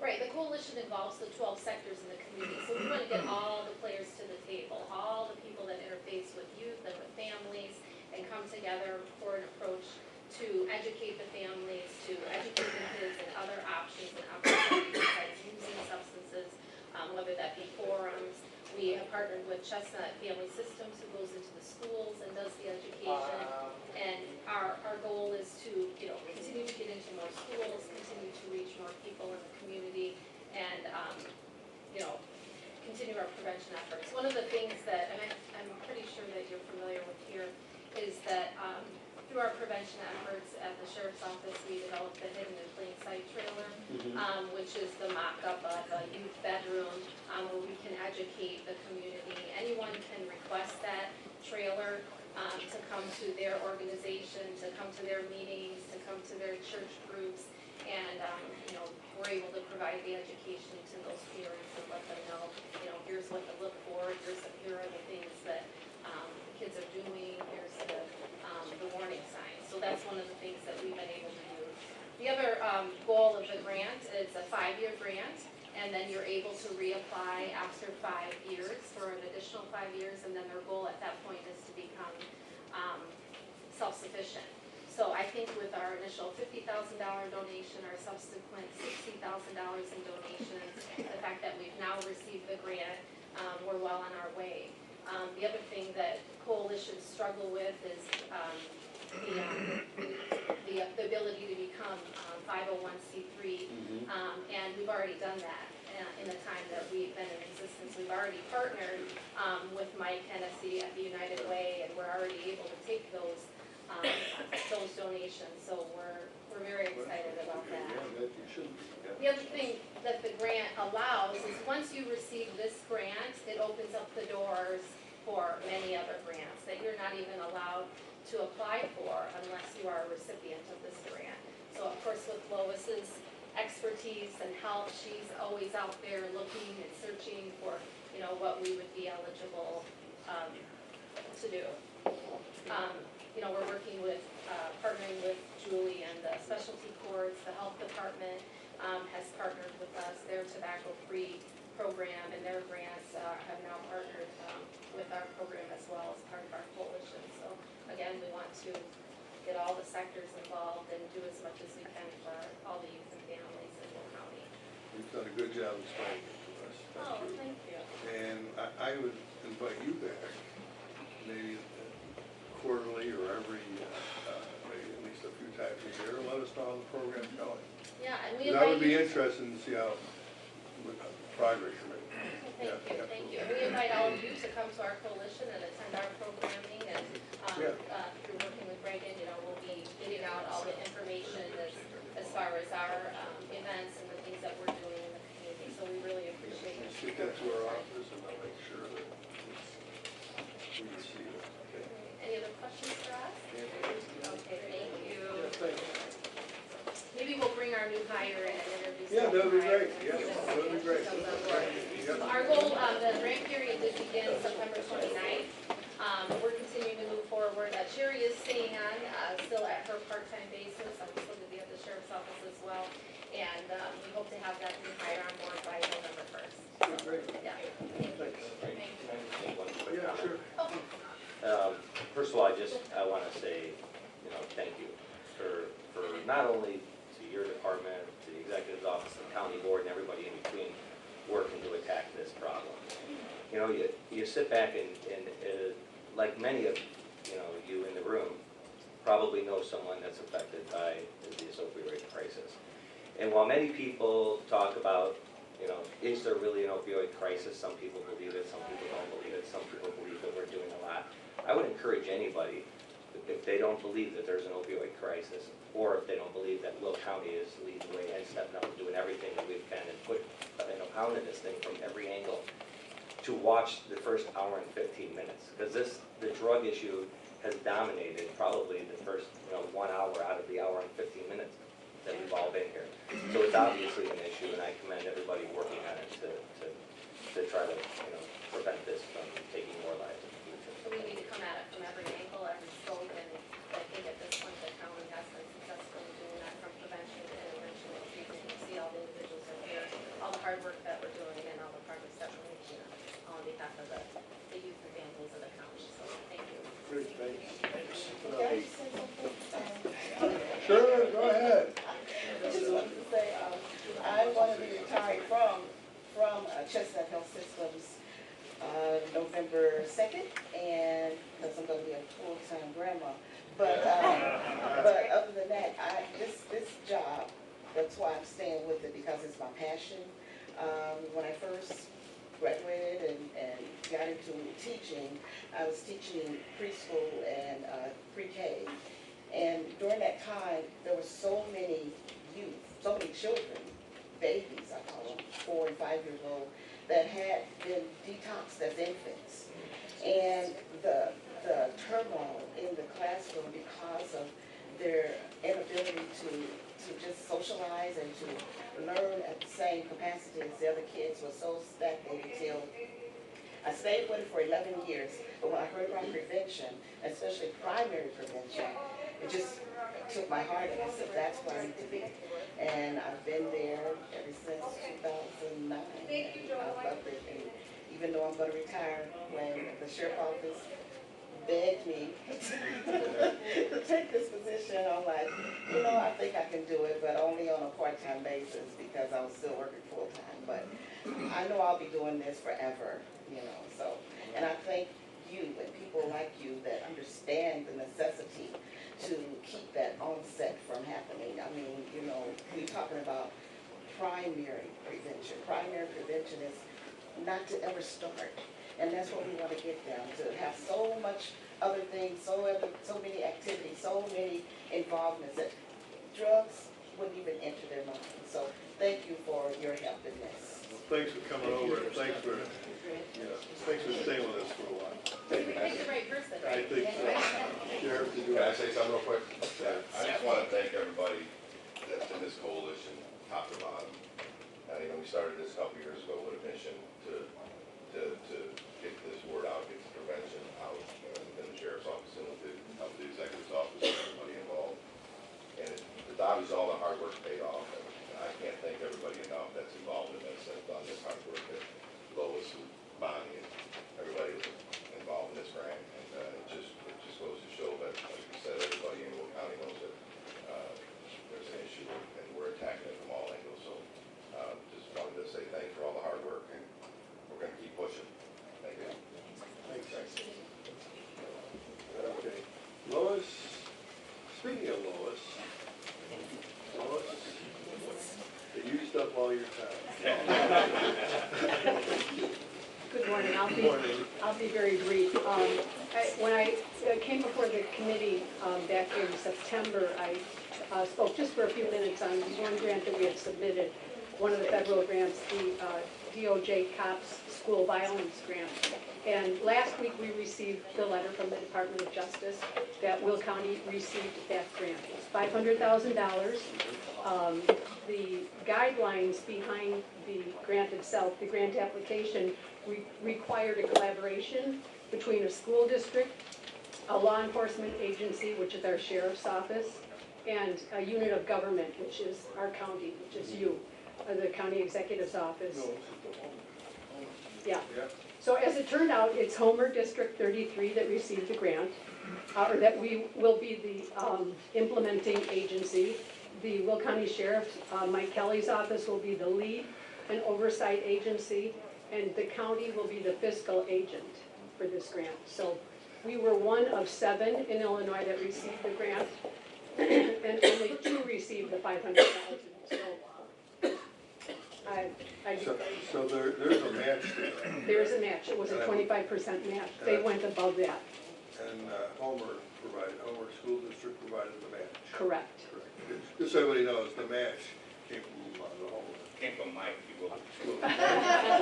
Right, the coalition involves the 12 sectors in the community, so we want to get all the players to the table, all the people that interface with youth and with families, and come together for an approach to educate the families, to educate the kids and other options and opportunities besides using substances, whether that be forums. We have partnered with Chestnut Family Systems, who goes into the schools and does the education. And our goal is to, continue to get into more schools, continue to reach more people in the community, and, continue our prevention efforts. One of the things that, and I'm pretty sure that you're familiar with here, is that through our prevention efforts at the Sheriff's Office, we developed the Hidden in Plain Sight trailer, which is the mock-up of a youth bedroom where we can educate the community. Anyone can request that trailer to come to their organization, to come to their meetings, to come to their church groups, and we're able to provide the education to those parents and let them know, here's what to look for, here are the things that kids are doing, here's the warning signs. So that's one of the things that we've been able to do. The other goal of the grant is a 5-year grant, and then you're able to reapply after 5 years for an additional 5 years, and then their goal at that point is to become self-sufficient. So I think with our initial $50,000 donation, our subsequent $60,000 in donations, the fact that we've now received the grant, we're well on our way. The other thing that coalitions struggle with is the ability to become 501c3, and we've already done that in the time that we've been in existence. We've already partnered with Mike Hennessy at the United Way, and we're already able to take those donations, so we're very excited about that. The other thing that the grant allows is once you receive this grant, it opens up the doors for many other grants that you're not even allowed to apply for unless you are a recipient of this grant. So of course with Lois's expertise and help, she's always out there looking and searching for, what we would be eligible to do. We're working with, partnering with Julie and the specialty courts. The health department has partnered with us. Their tobacco-free program and their grants have now partnered with our program as well as part of our coalition. So again, we want to get all the sectors involved and do as much as we can for all the youth and families in Will County. You've done a good job explaining it to us. Thank you. And I would invite you back, maybe quarterly or every, maybe at least a few times a year, and let us know how the program's going. Yeah, and we I would be interested to see how progress you're making. Thank you. And we invite all of you to come to our coalition and attend our programming, and through working with Reagan, we'll be getting out all the information as far as our events and the things that we're doing in the community. So we really appreciate it. Get that to our office and I'll make sure that we can see it. Okay. Any other questions for us? Okay, thank you. Maybe we'll bring our new hire in and introduce Yeah, that'd be great. Yeah, that would be great. So our goal, the grant period did begin September 29th. We're continuing to move forward. Sherry is staying on, still at her part-time basis. I'm still going to be at the Sheriff's Office as well. And we hope to have that new hire on board by November 1st. Great. Yeah. Yeah, sure. First of all, I want to say, thank you for not only to your department, to the executive's office, the county board, and everybody in between working to attack this problem. You sit back and like many of you in the room probably know someone that's affected by this opioid crisis. And while many people talk about, is there really an opioid crisis? Some people believe it, some people don't believe it, some people believe that we're doing a lot. I would encourage anybody, if they don't believe that there's an opioid crisis, or if they don't believe that Will County is leading the way and stepping up and doing everything that we can and put pounding this thing from every angle, to watch the first hour and 15 minutes. Because the drug issue has dominated probably the first 1 hour out of the hour and 15 minutes that we've all been here. So it's obviously an issue, and I commend everybody working on it to try to prevent this from taking more lives in the future. So we need to come at it from every angle, every scope, and I think at this point the county has been successful in doing that, from prevention to intervention and treatment. You see all the individuals are here. hard work that we're doing and all the progress that we're making on behalf of the youth and families of the county. So thank you. Great, thanks. Can I just say something? Sure, go ahead. I just wanted to say, I want to be retired from Chestnut Health Systems November 2nd, and because I'm going to be a full-time grandma. But other than that, this job, that's why I'm staying with it, because it's my passion. When I first graduated and got into teaching, I was teaching preschool and pre-K. And during that time, there were so many youth, so many children, babies, I call them, 4 and 5 years old, that had been detoxed as infants. And the turmoil in the classroom because of their inability to just socialize and to learn at the same capacity as the other kids was so stagnated till I stayed with it for 11 years. But when I heard about prevention, especially primary prevention, it just took my heart, and I said, that's where I need to be. And I've been there ever since 2009. And I've loved it. And even though I'm going to retire, when the sheriff's office begged me to take this position, I'm like, I think I can do it, but only on a part-time basis because I was still working full-time. But I know I'll be doing this forever, so. And I thank you and people like you that understand the necessity to keep that onset from happening. I mean, we're talking about primary prevention. Primary prevention is not to ever start. And that's what we want to get down to, have so much other things, so many activities, so many involvements that drugs wouldn't even enter their mind. So thank you for your help in this. Well, thanks for coming over, and thanks for staying with us for a while. You picked the right person, I right? think so. Sheriff, did you Can I want say something real quick? I just want to thank everybody that's in this coalition, top to bottom. We started this a couple years ago with a mission to get this word out, get the prevention out in the sheriff's office and with the executive's office, everybody involved. And it's obviously all the hard work paid off. And I can't thank everybody enough that's involved in this, that's done this hard work. That Lois and Bonnie and everybody was involved in this grant. And it just goes to show that, like you said, everybody in Will County knows that there's an issue and we're attacking it from all angles. So just wanted to say thanks for all the hard work, and we're going to keep pushing. Thank you. Thanks. Okay. Lois, speaking of Lois, you used up all your time. Good morning. I'll be very brief. When I came before the committee back in September, I spoke just for a few minutes on one grant that we had submitted, one of the federal grants, the DOJ COPS School Violence Grant. And last week we received the letter from the Department of Justice that Will County received that grant. It's $500,000. The guidelines behind the grant itself, the grant application, required a collaboration between a school district, a law enforcement agency, which is our sheriff's office, and a unit of government, which is our county, which is you, the county executive's office. Yeah. So as it turned out, it's Homer District 33 that received the grant, or that we will be the implementing agency. The Will County Sheriff, Mike Kelly's office, will be the lead and oversight agency, and the county will be the fiscal agent for this grant. So we were one of 7 in Illinois that received the grant, and only 2 received the $500,000. So there's a match there. There's a match. It was a 25% match. They went above that. And Homer School District provided the match. Correct. Just so everybody knows, the match came from the Homer. Came from Mike, if you will.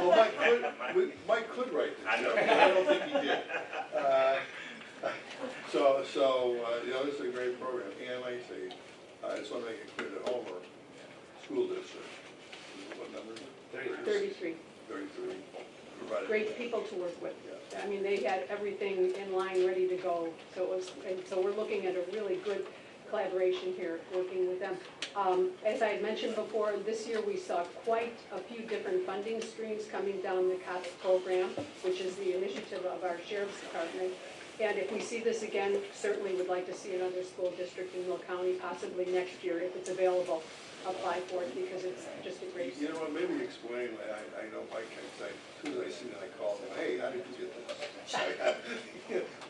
Well, Mike could write this. I know. I don't think he did. This is a great program. And like I say, I just want to make it clear that Homer School District, what number is it? 33. 33. Provided Great people to work with. I mean, they had everything in line, ready to go. So we're looking at a really good collaboration here, working with them. As I had mentioned before, this year we saw quite a few different funding streams coming down the COTS program, which is the initiative of our sheriff's department. And if we see this again, certainly would like to see another school district in Will County, possibly next year if it's available, apply for it, because it's just a great. You know what, maybe explain, I know Mike can say, as soon as I see that, I call him, hey, how did you get this?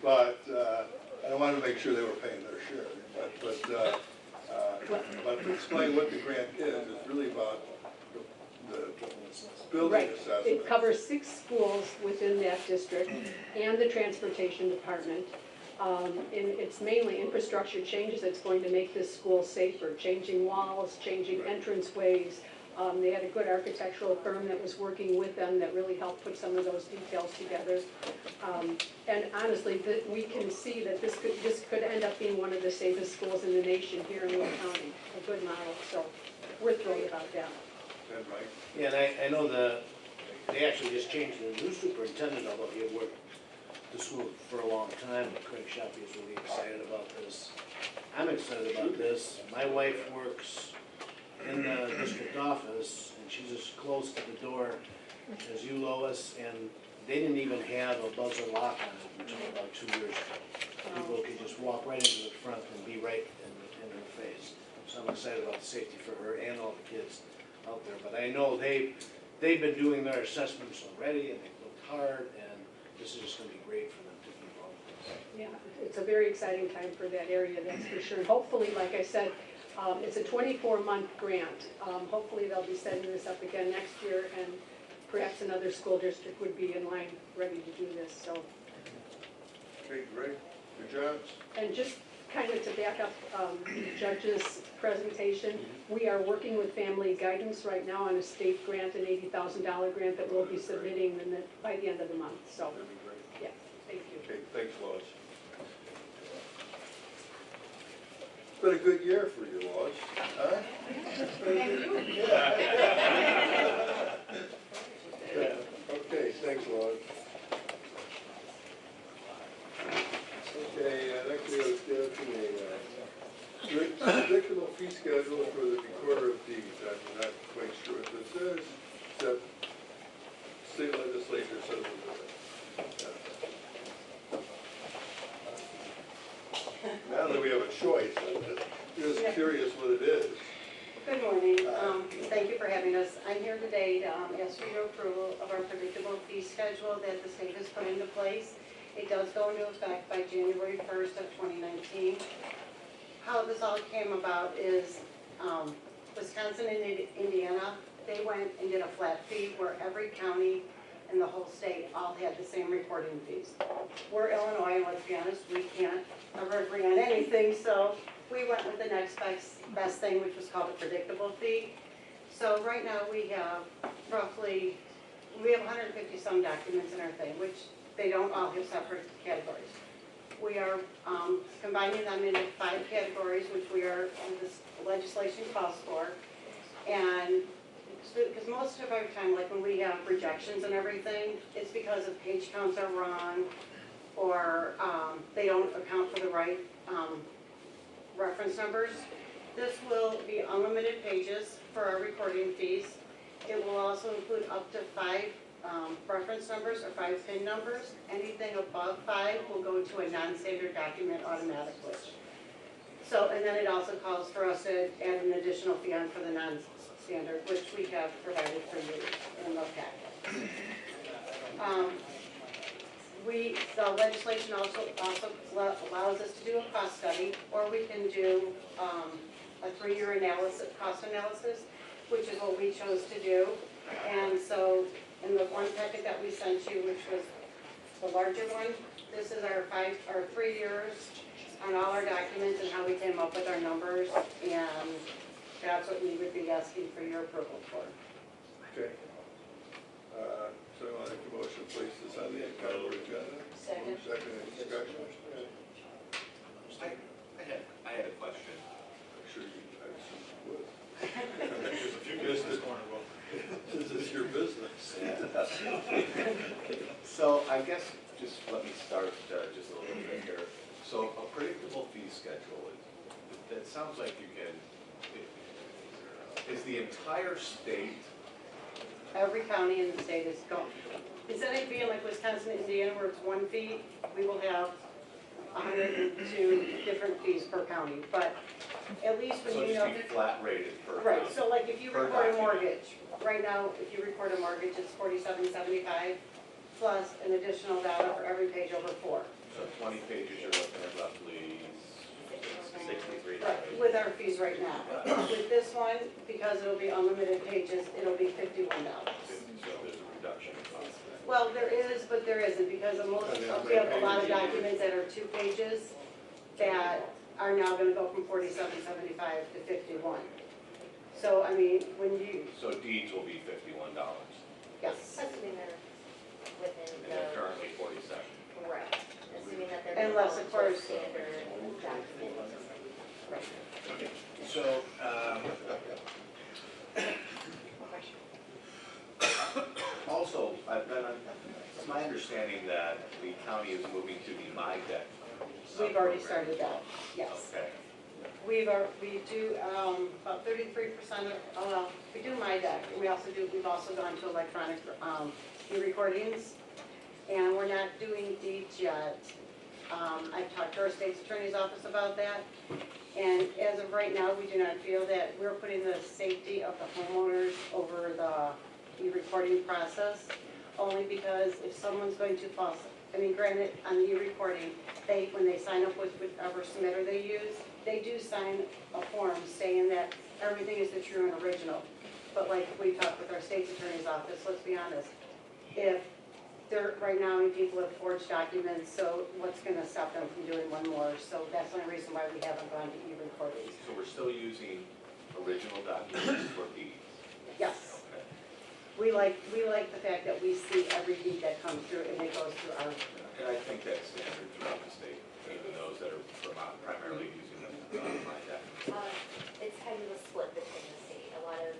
But, I wanted to make sure they were paying their share, but to explain what the grant is, it's really about the building Right. assessment. It covers 6 schools within that district and the transportation department. And it's mainly infrastructure changes that's going to make this school safer, changing walls, changing entranceways. They had a good architectural firm that was working with them that really helped put some of those details together. And honestly, we can see that this could end up being one of the safest schools in the nation here in Will County, a good model, so we're thrilled about that. And Mike? Yeah, and I know they actually just changed the new superintendent, although he had worked the school for a long time. Craig Shoppy is really excited about this. I'm excited about this. My wife works in the district office, and she's as close to the door as you, Lois, and they didn't even have a buzzer lock on it until about 2 years ago. People could just walk right into the front and be right in her face. So I'm excited about the safety for her and all the kids out there. But I know they've been doing their assessments already, and they've looked hard, and this is just gonna be great for them to keep on. Yeah, it's a very exciting time for that area, that's for sure. And hopefully, like I said, it's a 24-month grant. Hopefully they'll be setting this up again next year, and perhaps another school district would be in line, ready to do this, so. Okay, great, good job. And just kind of to back up Judge's presentation, we are working with Family Guidance right now on a state grant, an $80,000 grant that we'll be submitting by the end of the month, so. That'd be great. Yeah, thank you. Okay, thanks, Lois. It's been a good year for you, Lois, huh? Yeah. Okay, thanks, Lois. Okay, next we have a predictable fee schedule for the recorder of deeds. I'm not quite sure what this is, except state legislature says we'll do it. Now that we have a choice, I'm just curious what it is. Good morning. Thank you for having us. I'm here today to ask for your approval of our predictable fee schedule that the state has put into place. It does go into effect by January 1st of 2019. How this all came about is Wisconsin and Indiana, they went and did a flat fee where every county in the whole state all had the same reporting fees. We're Illinois, and let's be honest, we can't ever agree on anything, so we went with the next best thing, which was called a predictable fee. So right now we have 150 some documents in our thing, which they don't all have separate categories. We are combining them into 5 categories, which this legislation calls for. And because most of our time, like when we have rejections and everything, it's because of page counts are wrong, or they don't account for the right reference numbers. This will be unlimited pages for our recording fees. It will also include up to 5 reference numbers or 5 PIN numbers. Anything above 5 will go to a non-standard document automatically. So, and then it also calls for us to add an additional fee on for the non-standard, which we have provided for you in the packet. The legislation also allows us to do a cost study, or we can do a 3-year cost analysis, which is what we chose to do. And so in the one packet that we sent you, which was the larger one, this is our 3 years on all our documents and how we came up with our numbers, and that's what we would be asking for your approval for. Okay. So I want to make a motion, place this on the agenda. Second. Second, any discussion? I had a question. I'm sure you would. If you get this corner, well. This is your business. So I guess, just let me start just a little bit here. So a predictable fee schedule, it sounds like you can, is the entire state, Every county in the state is going, instead of being like Wisconsin, Indiana, where it's 1 fee, we will have 102 different fees per county, but at least so when you just know. be flat rated per Right, county? so like if you Per record a document. mortgage, right now, if you record a mortgage, it's $47.75 plus an additional dollar for every page over 4. So 20 pages, you're looking at roughly 63. Right, with our fees right now. With this one, because it'll be unlimited pages, it'll be $51. So there's a reduction in cost. Well, there is, but there isn't, because of most, we have a lot of documents that are 2 pages that are now gonna go from $47.75 to 51. So, I mean, when you, So deeds will be $51, yes. Assuming they're within and they're the, currently 47. right, assuming that they're. Unless, of course. Standard documents. So, Also, it's my understanding that the county is moving to the MyDeck. We've already started that, yes. Okay. We do, about 33% of, we do MyDeck, and we've also gone to electronic, e-recordings, and we're not doing deeds yet. I've talked to our state's attorney's office about that, and as of right now, we do not feel that we're putting the safety of the homeowners over the e-recording process, only because if someone's going to false, I mean, granted, on the e-recording, when they sign up with whichever submitter they use, they do sign a form saying that everything is the true and original. But like we talked with our state's attorney's office, let's be honest, if right now, people have forged documents, so what's gonna stop them from doing one more? So that's the only reason why we haven't gone to e-recordings. So we're still using original documents for deeds? Yes. Okay. We like the fact that we see every deed that comes through and it goes through our. And I think that's standard throughout the state, even those that are primarily using MyDeck. It's kind of a split between the state. A lot of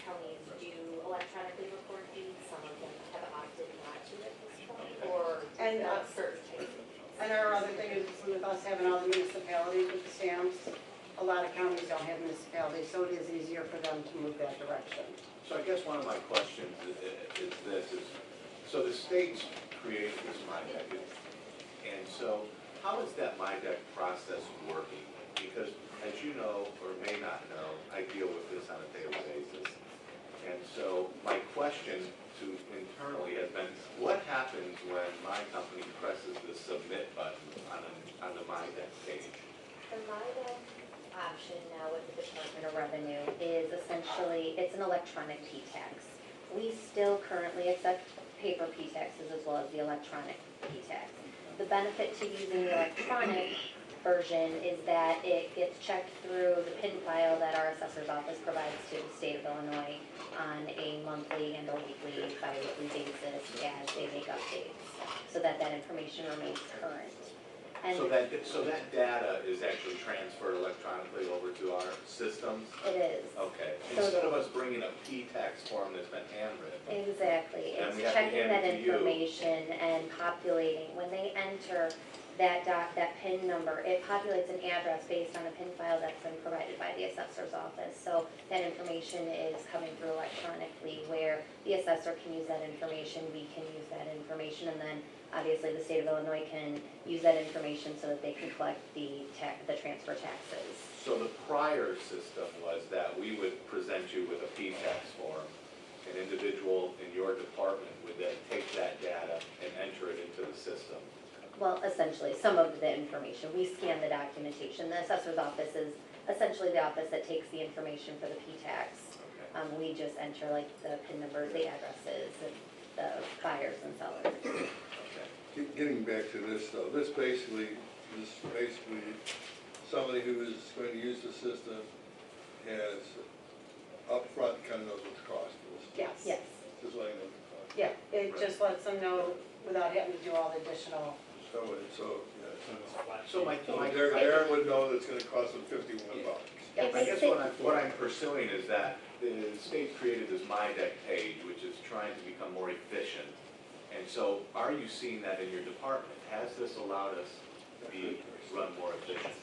counties do electronically record deeds, some of them have opted not to at this point, or And, certain cases. And our other thing is with us having all the municipalities with the stamps, a lot of counties don't have municipalities, so it is easier for them to move that direction. So I guess one of my questions is this, so the state's created this MyDeck, and so how is that MyDeck process working? Because as you know, or may not know, I deal with this on a daily basis. And so my question to internally has been, what happens when my company presses the submit button on the MyDeck page? The MyDeck option now with the Department of Revenue is essentially, it's an electronic P-tax. We still currently accept paper P-taxes as well as the electronic P-tax. The benefit to using the electronic version is that it gets checked through the PIN file that our assessor's office provides to the state of Illinois on a monthly and a weekly, bi-weekly basis as they make updates, so that information remains current. And So that data is actually transferred electronically over to our systems? it is. Okay, So- instead of us bringing a P-tax form that's been handwritten. Exactly, And it's we have to checking hand that it to you. information and populating, when they enter that PIN number, it populates an address based on a PIN file that's been provided by the assessor's office. So that information is coming through electronically where the assessor can use that information, we can use that information, and then obviously the state of Illinois can use that information so that they can collect the transfer taxes. So the prior system was that we would present you with a P-tax form. An individual in your department would then take that data and enter it into the system. Well, essentially, some of the information, we scan the documentation. The assessor's office is essentially the office that takes the information for the P-tax. We just enter like the PIN numbers, the addresses, and the buyers and sellers. Getting back to this though, this basically, somebody who is going to use the system has upfront kind of knows what the cost is. Yes. Yes. Just letting them know. Yeah, it just lets them know without having to do all the additional. So my Darren would know that it's gonna cost them $51. I guess what I'm pursuing is that the state created this MyDeck page, which is trying to become more efficient. And so are you seeing that in your department? Has this allowed us to be run more efficient?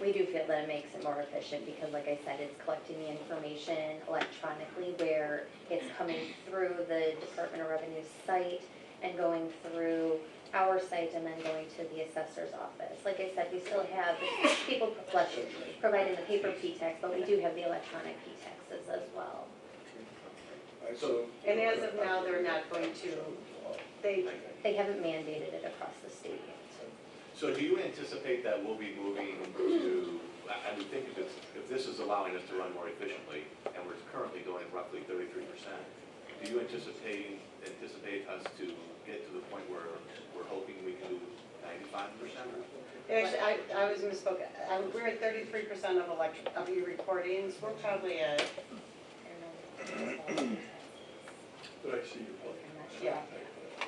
We do feel that it makes it more efficient because, like I said, it's collecting the information electronically where it's coming through the Department of Revenue's site and going through our site and then going to the assessor's office. Like I said, we still have people providing the paper P-tax, but we do have the electronic P-taxes as well. And as of now, they're not going to, They haven't mandated it across the state yet. So do you anticipate that we'll be moving to, I would think if this is allowing us to run more efficiently, and we're currently doing roughly 33%, do you anticipate us to get to the point where we're hoping we can do 95%? actually, I was misspoke. We're at 33% of your recordings. We're probably at, But I see your point. yeah.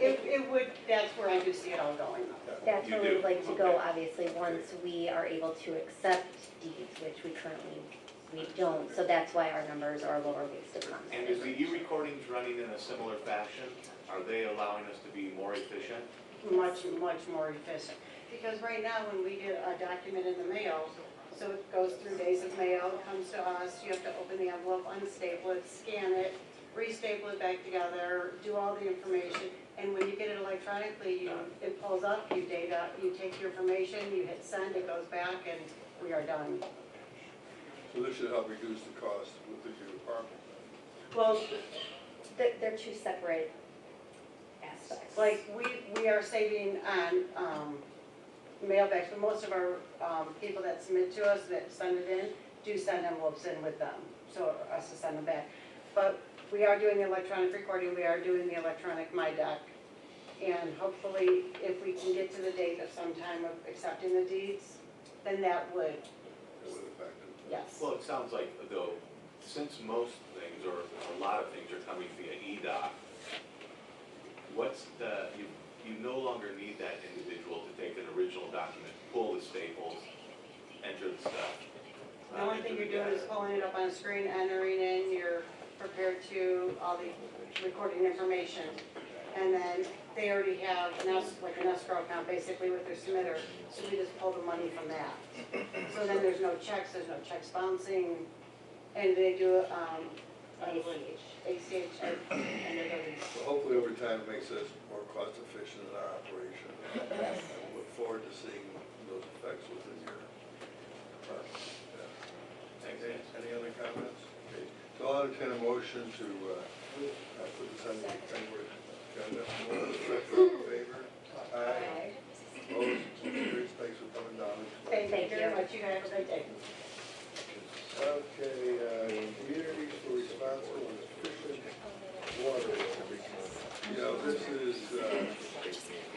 It would, that's where I do see it all going. That's where we would like to go, obviously, once we are able to accept deeds, which we currently, we don't. So that's why our numbers are lower based upon that. And is the e-recordings running in a similar fashion? Are they allowing us to be more efficient? Much more efficient. Because right now, when we get a document in the mail, so it goes through days of mail, it comes to us, you have to open the envelope, unstaple it, scan it, restaple it back together, do all the information. And when you get it electronically, it pulls up, you take your information, you hit send, it goes back, and we are done. So this should help reduce the cost within your department. Well, They're two separate aspects. like, we are saving on mailbacks, but most of our people that submit to us, that send it in, do send envelopes in with them, so us to send them back. But we are doing the electronic recording, we are doing the electronic MyDoc, and hopefully, if we can get to the date of some time of accepting the deeds, then that would, yes. Well, it sounds like, though, since most things, or a lot of things are coming via e-doc, what's the, you no longer need that individual to take an original document, pull the staples, enter the stuff. The only thing you're doing is pulling it up on a screen, entering in, you're prepared to all the recording information. And then they already have like an escrow account basically with their submitter, so we just pull the money from that. So then there's no checks bouncing, and they do ACH, and they're doing. So hopefully over time it makes us more cost efficient in our operation. Yes. I look forward to seeing those effects within your department. Yeah. Any other comments? Okay. So I'll entertain a motion to put this on the agenda. In favor? Aye. Opposed? Thanks for coming down. Thank you very much, you guys have a great day. Okay, communities for responsible and efficient water. You know, this is,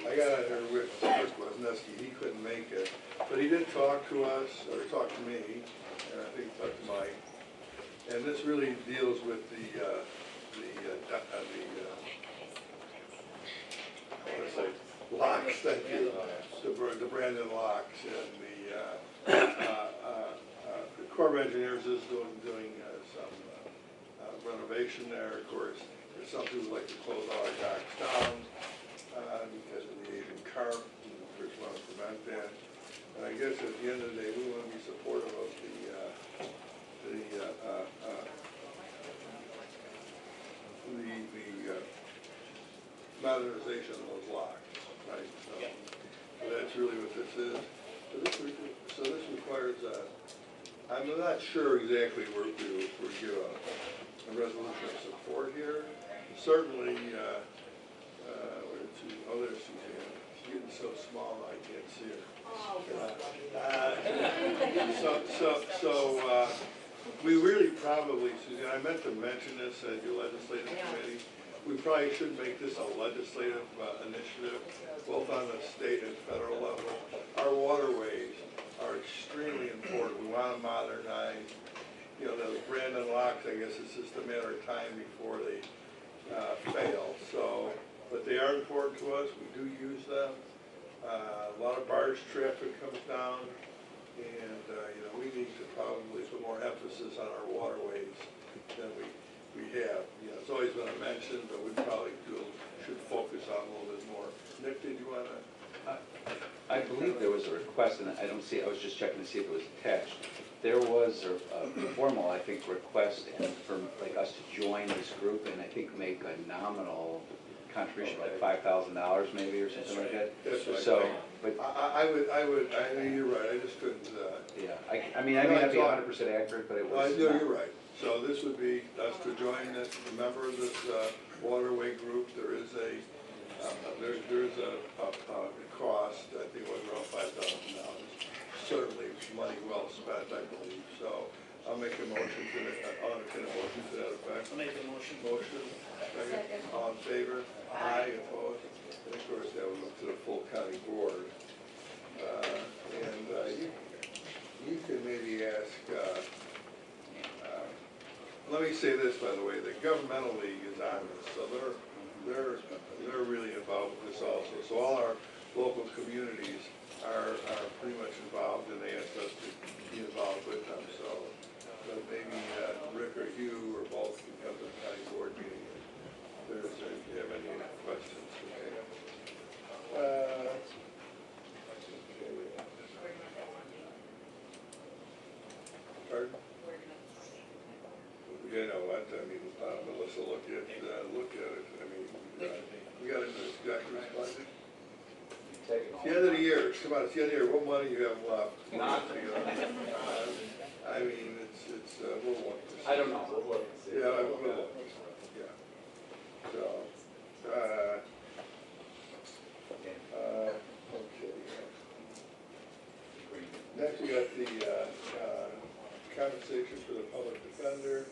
I got it here with Rick Wozneski, he couldn't make it, but he did talk to us, or talk to me, and I think talk to Mike. And this really deals with the locks, thank you, the Brandon locks, and the Corps of Engineers is doing some renovation there. Of course, there's some people like to close all our docks down because of the Asian carp, and we want to prevent that. And I guess at the end of the day, we want to be supportive of the modernization of those locks, right? So that's really what this is. So this requires, I'm not sure exactly where we give a resolution of support here. Certainly, there's Suzanne. She's getting so small I can't see her. We really probably, Suzanne, I meant to mention this at your legislative committee. We probably should make this a legislative initiative, both on the state and federal level. Our waterways are extremely important. We want to modernize. You know, the Brandon locks, I guess it's just a matter of time before they fail. So, but they are important to us. We do use them. A lot of barge traffic comes down, and you know, we need to probably put more emphasis on our waterways than we have. You know, it's always been a mention, but we probably should focus on a little bit more. Nick, did you want to? I believe there was a request, and I don't see, I was just checking to see if it was attached. There was a formal, I think, request and for like us to join this group and I think make a nominal contribution, like $5,000 maybe or something like that. That's right. So, but, I know you're right, I just couldn't, yeah, I mean, I may not be 100% accurate, but it well, was. no, you're right. So this would be us to join this, a member of this waterway group. There is a, there's a cost, I think it was around $5,000. Certainly money well spent, I believe. So I'll make a motion to that, I'll entertain a motion to that effect. I'll make a motion. Motion, second, all in favor? Aye, opposed? And of course, that would look to the full county board. You can maybe ask, let me say this, by the way, the governmental league is on this, so they're really involved with this also. So all our local communities are pretty much involved, and they asked us to be involved with them. So maybe Rick or Hugh or both can come to the county board meeting if you have any questions. Okay. Pardon? You know what, I mean, Melissa, look at it, I mean, we got it in this doctor's budget. It's the end of the year, come on, it's the end of the year, what money you have left? I mean, it's, we'll look. I don't know, we'll look. Yeah, we'll look, yeah. So, okay. Next we got the, compensation for the public defender.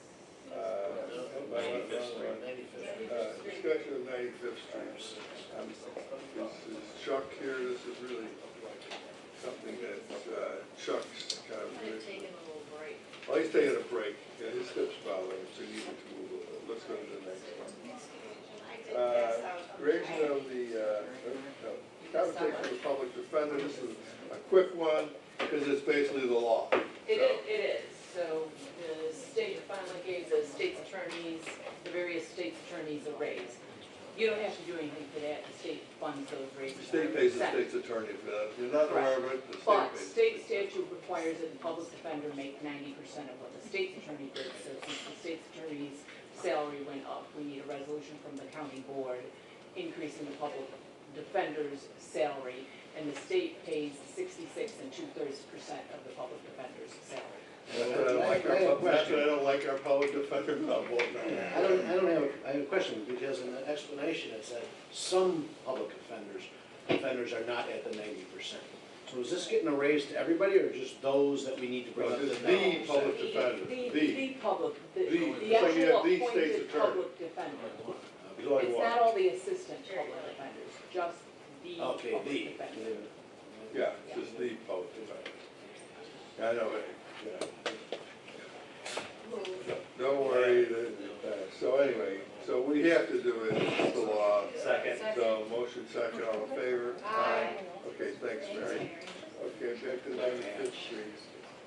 Discussion of 95th Street. This is Chuck here, this is really something that Chuck's kind of. I'm taking a little break. Well, he's taking a break, yeah, his hips bother him, so he needs to move a little. Let's go to the next one. Creation of the, compensation for the public defender, this is a quick one, because it's basically the law. It is, so the state finally gave the state's attorneys, the various state's attorneys a raise. You don't have to do anything for that, the state funds those raises. The state pays the state's attorney for that, if you're not aware of it, the state But pays. state statute requires that the public defender make 90% of what the state's attorney did, so since the state's attorney's salary went up, we need a resolution from the county board increasing the public defender's salary, and the state pays 66 2/3% of the public defender's salary. That's what I don't like our public defender, no, well, no. I have a question, because in the explanation it said, some public defenders are not at the 90%. So is this getting a raise to everybody, or just those that we need to bring up to the 90%? The public defender, The public, the It's like you actual have the state's appointed attorney. public defender. There's only It's one. not all the assistant public defenders, just the Okay, public defender. Yeah, just the public defender. I know it, yeah. Don't worry, so anyway, so what you have to do is, it's the law. Second. So, motion second, all in favor? Aye. Okay, thanks, Mary. Okay, back to 95th Street.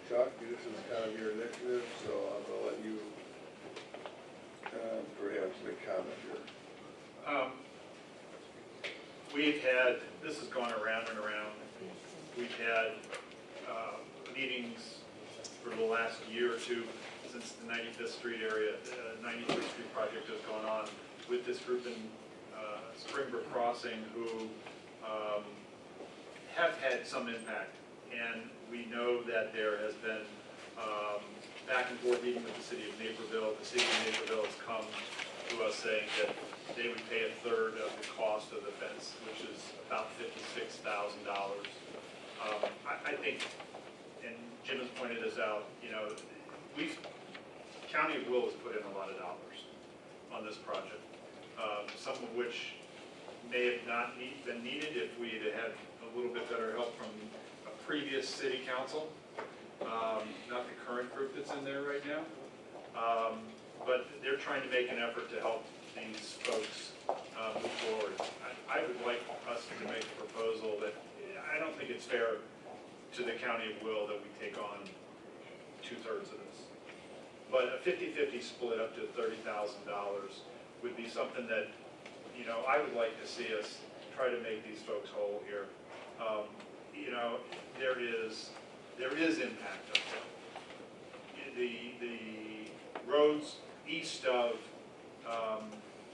Chuck, this is kind of your initiative, so I'm gonna let you, perhaps make comment here. We've had, this has gone around and around. We've had meetings for the last year or two since the 95th Street area, 95th Street project has gone on with this group in Springbrook Crossing who have had some impact. And we know that there has been back and forth even with the city of Naperville. The city of Naperville has come to us saying that they would pay 1/3 of the cost of the fence, which is about $56,000. I think, and Jim has pointed this out, you know, County of Will has put in a lot of dollars on this project, some of which may have not been needed if we had had a little bit better help from a previous city council, not the current group that's in there right now. But they're trying to make an effort to help these folks move forward. I would like us to make a proposal that, I don't think it's fair to the County of Will that we take on 2/3 of this. But a 50-50 split up to $30,000 would be something that, you know, I would like to see us try to make these folks whole here. you know, there is impact up there. The roads east of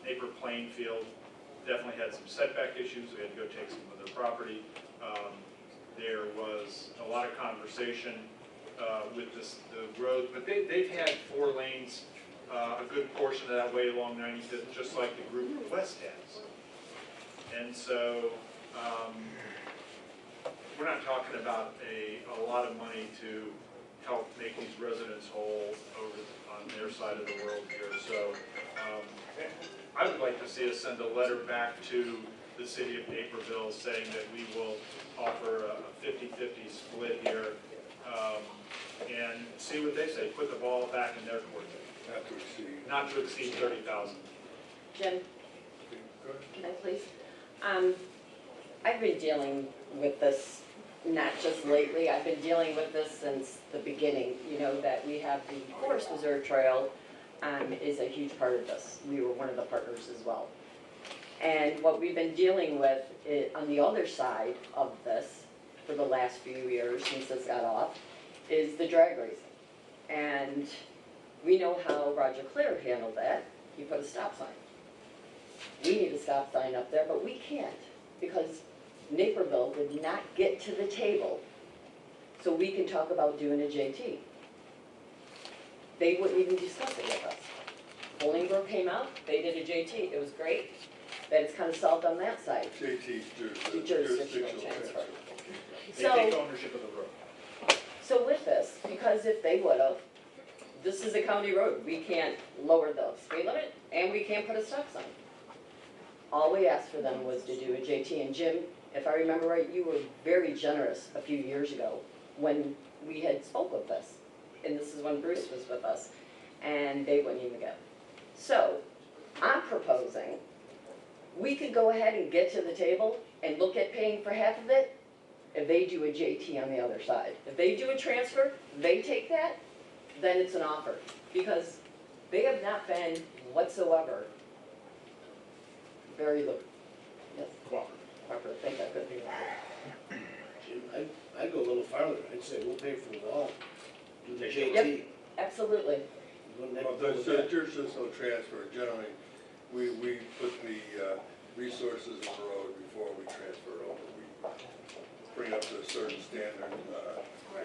Napier Plainfield definitely had some setback issues. We had to go take some of their property. There was a lot of conversation with the road, but they've had 4 lanes a good portion of that way along 95th, just like the group west has. And so we're not talking about a lot of money to help make these residents whole over on their side of the world here. So I would like to see us send a letter back to the city of Naperville saying that we will offer a 50-50 split here and see what they say. Put the ball back in their court. Not to exceed 30,000. Jim, can I please? I've been dealing with this, not just lately, I've been dealing with this since the beginning. You know, that we have the Forest Reserve Trail is a huge part of this. We were one of the partners as well. And what we've been dealing with on the other side of this for the last few years since this got off is the drag racing. And we know how Roger Clare handled that. He put a stop sign. We need a stop sign up there, but we can't because Naperville would not get to the table so we can talk about doing a JT. They wouldn't even discuss it with us. Bolingbrook came out, they did a JT, it was great. Then it's kind of solved on that side. JT's Jurisdictional transfer. They take ownership of the road. So with this, because if they would've, this is a county road, we can't lower the speed limit and we can't put a stop sign. All we asked for them was to do a JT, and Jim, if I remember right, you were very generous a few years ago when we had spoke of this. And this is when Bruce was with us, and they wouldn't even go. So, I'm proposing, we could go ahead and get to the table and look at paying for half of it if they do a JT on the other side. If they do a transfer, they take that, then it's an offer. Because they have not been whatsoever very low. Yes. Cooperative, thank God, good. Jim, I'd go a little farther, I'd say we'll pay for the wall, do the JT. Yep, absolutely. Well, there's jurisdictional transfer, generally, we put the resources of the road before we transfer it over. We bring it up to a certain standard,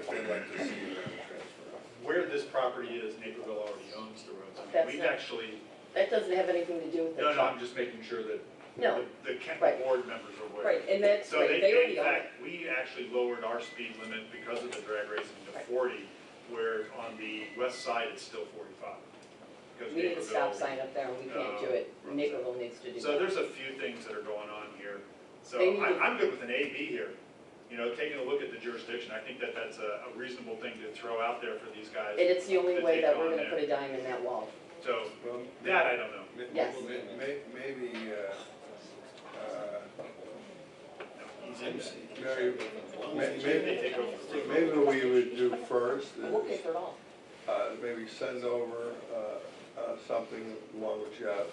if they'd like to see them transfer. Where this property is, Naperville already owns the roads. I mean, That's we've not- actually, That doesn't have anything to do with it. no, I'm just making sure that No. the Right. board members are aware. Right, and that's, So right, they they already in own it. fact, we actually lowered our speed limit because of the drag racing to Right. 40, where on the west side it's still 45. Because We need a stop Naperville- sign up there and we can't do it. Naperville needs to do So that. there's a few things that are going on here. So They need to- I'm good with an AB here. You know, taking a look at the jurisdiction, I think that that's a reasonable thing to throw out there for these guys. And it's the only to way take that we're on gonna there. put a dime in that wall. So, Well, that I don't know. Yes. Maybe, They take over the road. maybe what we would do first We'll pay is, for it all. maybe send over, something along with Jeff,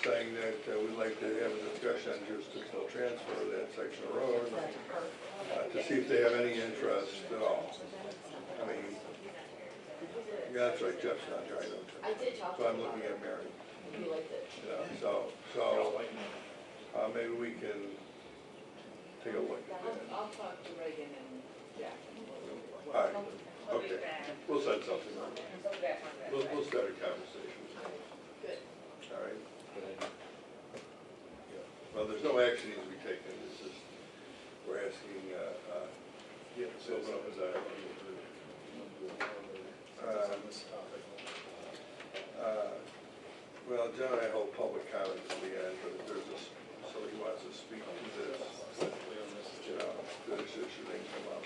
saying that we'd like to have a discussion on jurisdictional transfer of that section of road, to see if they have any interest at all. I mean, yeah, that's right, Jeff's not here, I know. I did talk to So I'm him looking about at Mary, You liked it. you know, maybe we can take a look at that. I'll talk to Reagan and Jack. All right, okay, we'll set something up. We'll start a conversation. Good. All right? Well, there's no action needs to be taken, it's just, we're asking, to open up a dialogue. Well, John and I hold public comment at the end, but if there's somebody who wants to speak to this, you know, this issue, they can come up.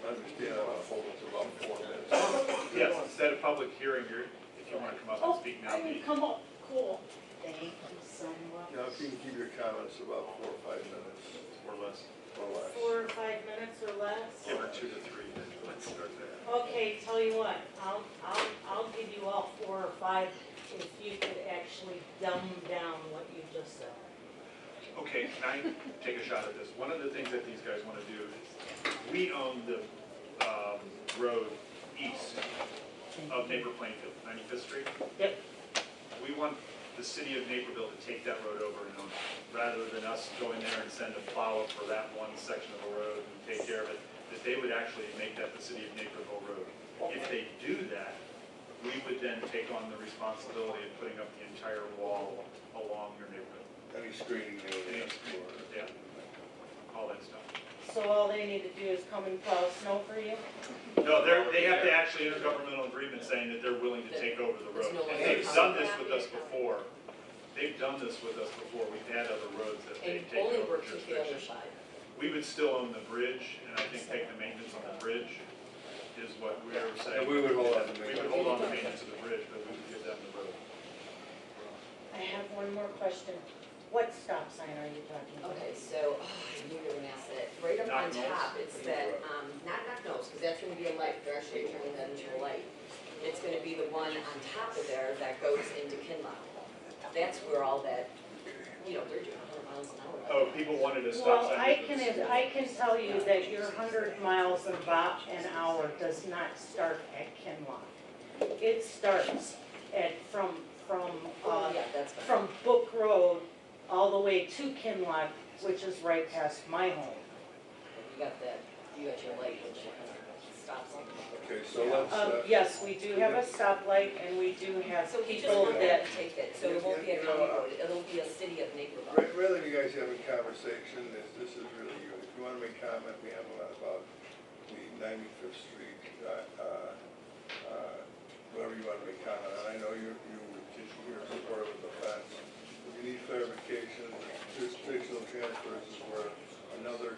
Understand, I'll hold it to about 4 minutes. Yes, instead of public hearing, if you want to come up and speak now. Come on, cool. Thank you so much. Now, if you can keep your comments about 4 or 5 minutes. Or less. Or less. 4 or 5 minutes or less? Give her 2 to 3, let's start there. Okay, tell you what, I'll give you all 4 or 5 if you could actually dumb down what you just said. Okay, can I take a shot at this? One of the things that these guys want to do is, we own the road east of Naper Plainfield, 95th Street. Yep. We want the city of Naperville to take that road over and own it, rather than us go in there and send a plow for that one section of the road and take care of it, that they would actually make that the city of Naperville road. If they do that, we would then take on the responsibility of putting up the entire wall along your neighborhood. Any screening they would ask for. Yeah, all that stuff. So all they need to do is come and plow snow for you? No, they have to actually intergovernmental agreement saying that they're willing to take over the road. no And longer they've done this with us before. They've done this with us before. We've had other roads that they've taken over Bolingbrook took the other jurisdiction. side. We would still own the bridge, and I think take the maintenance on the bridge is what we were saying. And we would hold on to We would hold on to maintenance of the bridge, but we would give them the road. I have one more question. What stop sign are you talking about? Okay, so, I knew you were gonna ask that. Right up on top, it's that, not knock nose, because that's gonna be a light, they're actually turning that into a light. It's gonna be the one on top of there that goes into Kinlock. That's where all that, you know, they're doing 100 miles an hour. Oh, people wanted a stop Well, sign. I can tell you that your 100 miles an hour does not start at Kinlock. It starts at, from Yeah, that's fine. from Book Road all the way to Kinlock, which is right past my home. You got that, you got your light, which stops them. Okay, so let's, Yes, we do have a stoplight and we do have So he just people wanted that, to take it, so it won't be a county road, it'll be a city of Naperville. rather than you guys having conversation, this is really you. If you want to make comment, we have a lot about the 95th Street, whatever you want to make comment on. I know you're supportive of the fence. If you need clarification, jurisdictional transfers is where another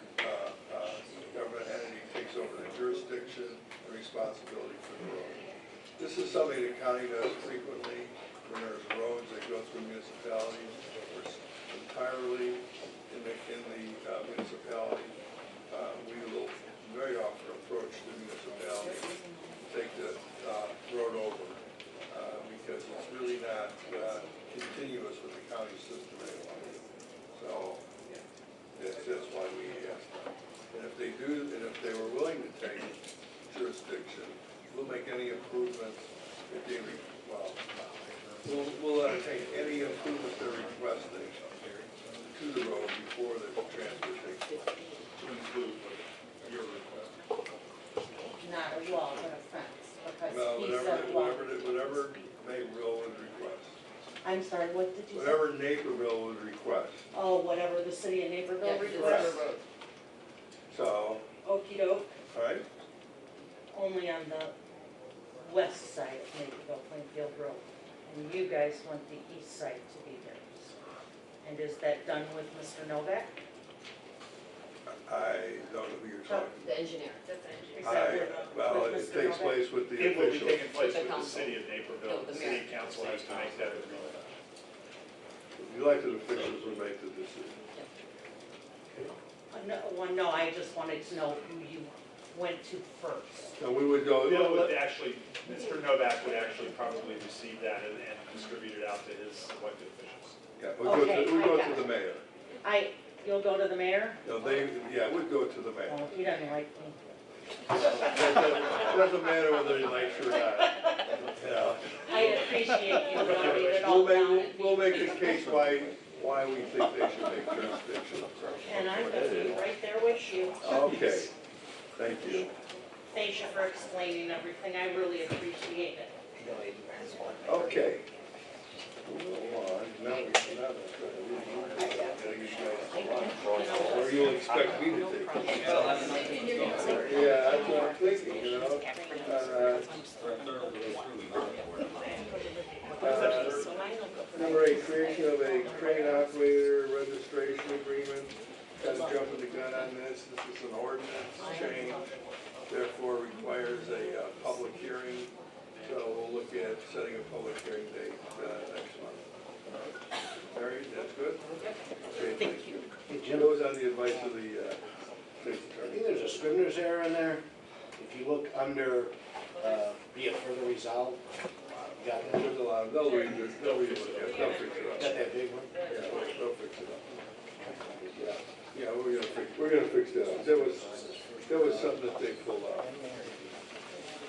government entity takes over the jurisdiction and responsibility for the road. This is something the county does frequently when there's roads that go through municipalities. We're entirely in the municipality. We will very often approach the municipality, take the road over, because it's really not continuous with the county system anymore. So that's why we asked them. And if they do, and if they were willing to take jurisdiction, we'll make any improvements that they, we'll entertain any improvements they're requesting to the road before the transfer takes place. To include your request. not a wall, but a fence, because Well, he said wall. whatever Naperville would request. I'm sorry, what did you say? Whatever Naperville would request. Oh, whatever the city of Naperville Yeah, 'cause it's requests. their road. So, Okey doke, all right, only on the west side of Naperville, Plainfield Road. And you guys want the east side to be theirs. And is that done with Mr. Novak? I don't know who you're talking The engineer. That's the Is engineer. that with Well, it Mr. takes Novak? place with the It will be official. taking place The with the council. city of Naperville. No, the The city mayor. council has to make that agreement. The elected officials will make the decision. No, I just wanted to know who you went to first. And we would go, Bill would actually, Mr. Novak would actually probably receive that and distribute it out to his elected officials. yeah, Okay, we I go got to it. the mayor. You'll go to the mayor? No, we'd go to the mayor. Oh, he doesn't like me. It doesn't matter whether he likes you or not. Yeah. I appreciate you writing it all down. We'll make the case why we think they should make jurisdiction. And I'm gonna be right there with you. Okay, thank you. Thank you for explaining everything, I really appreciate it. Okay. Move on. Now or you'll expect me to take it. Yeah, that's what I'm thinking, you know? Number 8, creation of a crane operator registration agreement. Kind of jumping the gun on this. This is an ordinance change, therefore requires a public hearing. So we'll look at setting a public hearing date next month. Mary, that's good? Okay, thank you. Hey, Jim, Goes on the advice of the state's I attorney. think there's a Scrivener's error in there. If you look under, be it further resolved, you got that? There's a lot, they'll read it, they'll fix it up. Got that big one? Yeah, they'll fix it up. Yeah, we're gonna fix that up. That was something that they pulled out.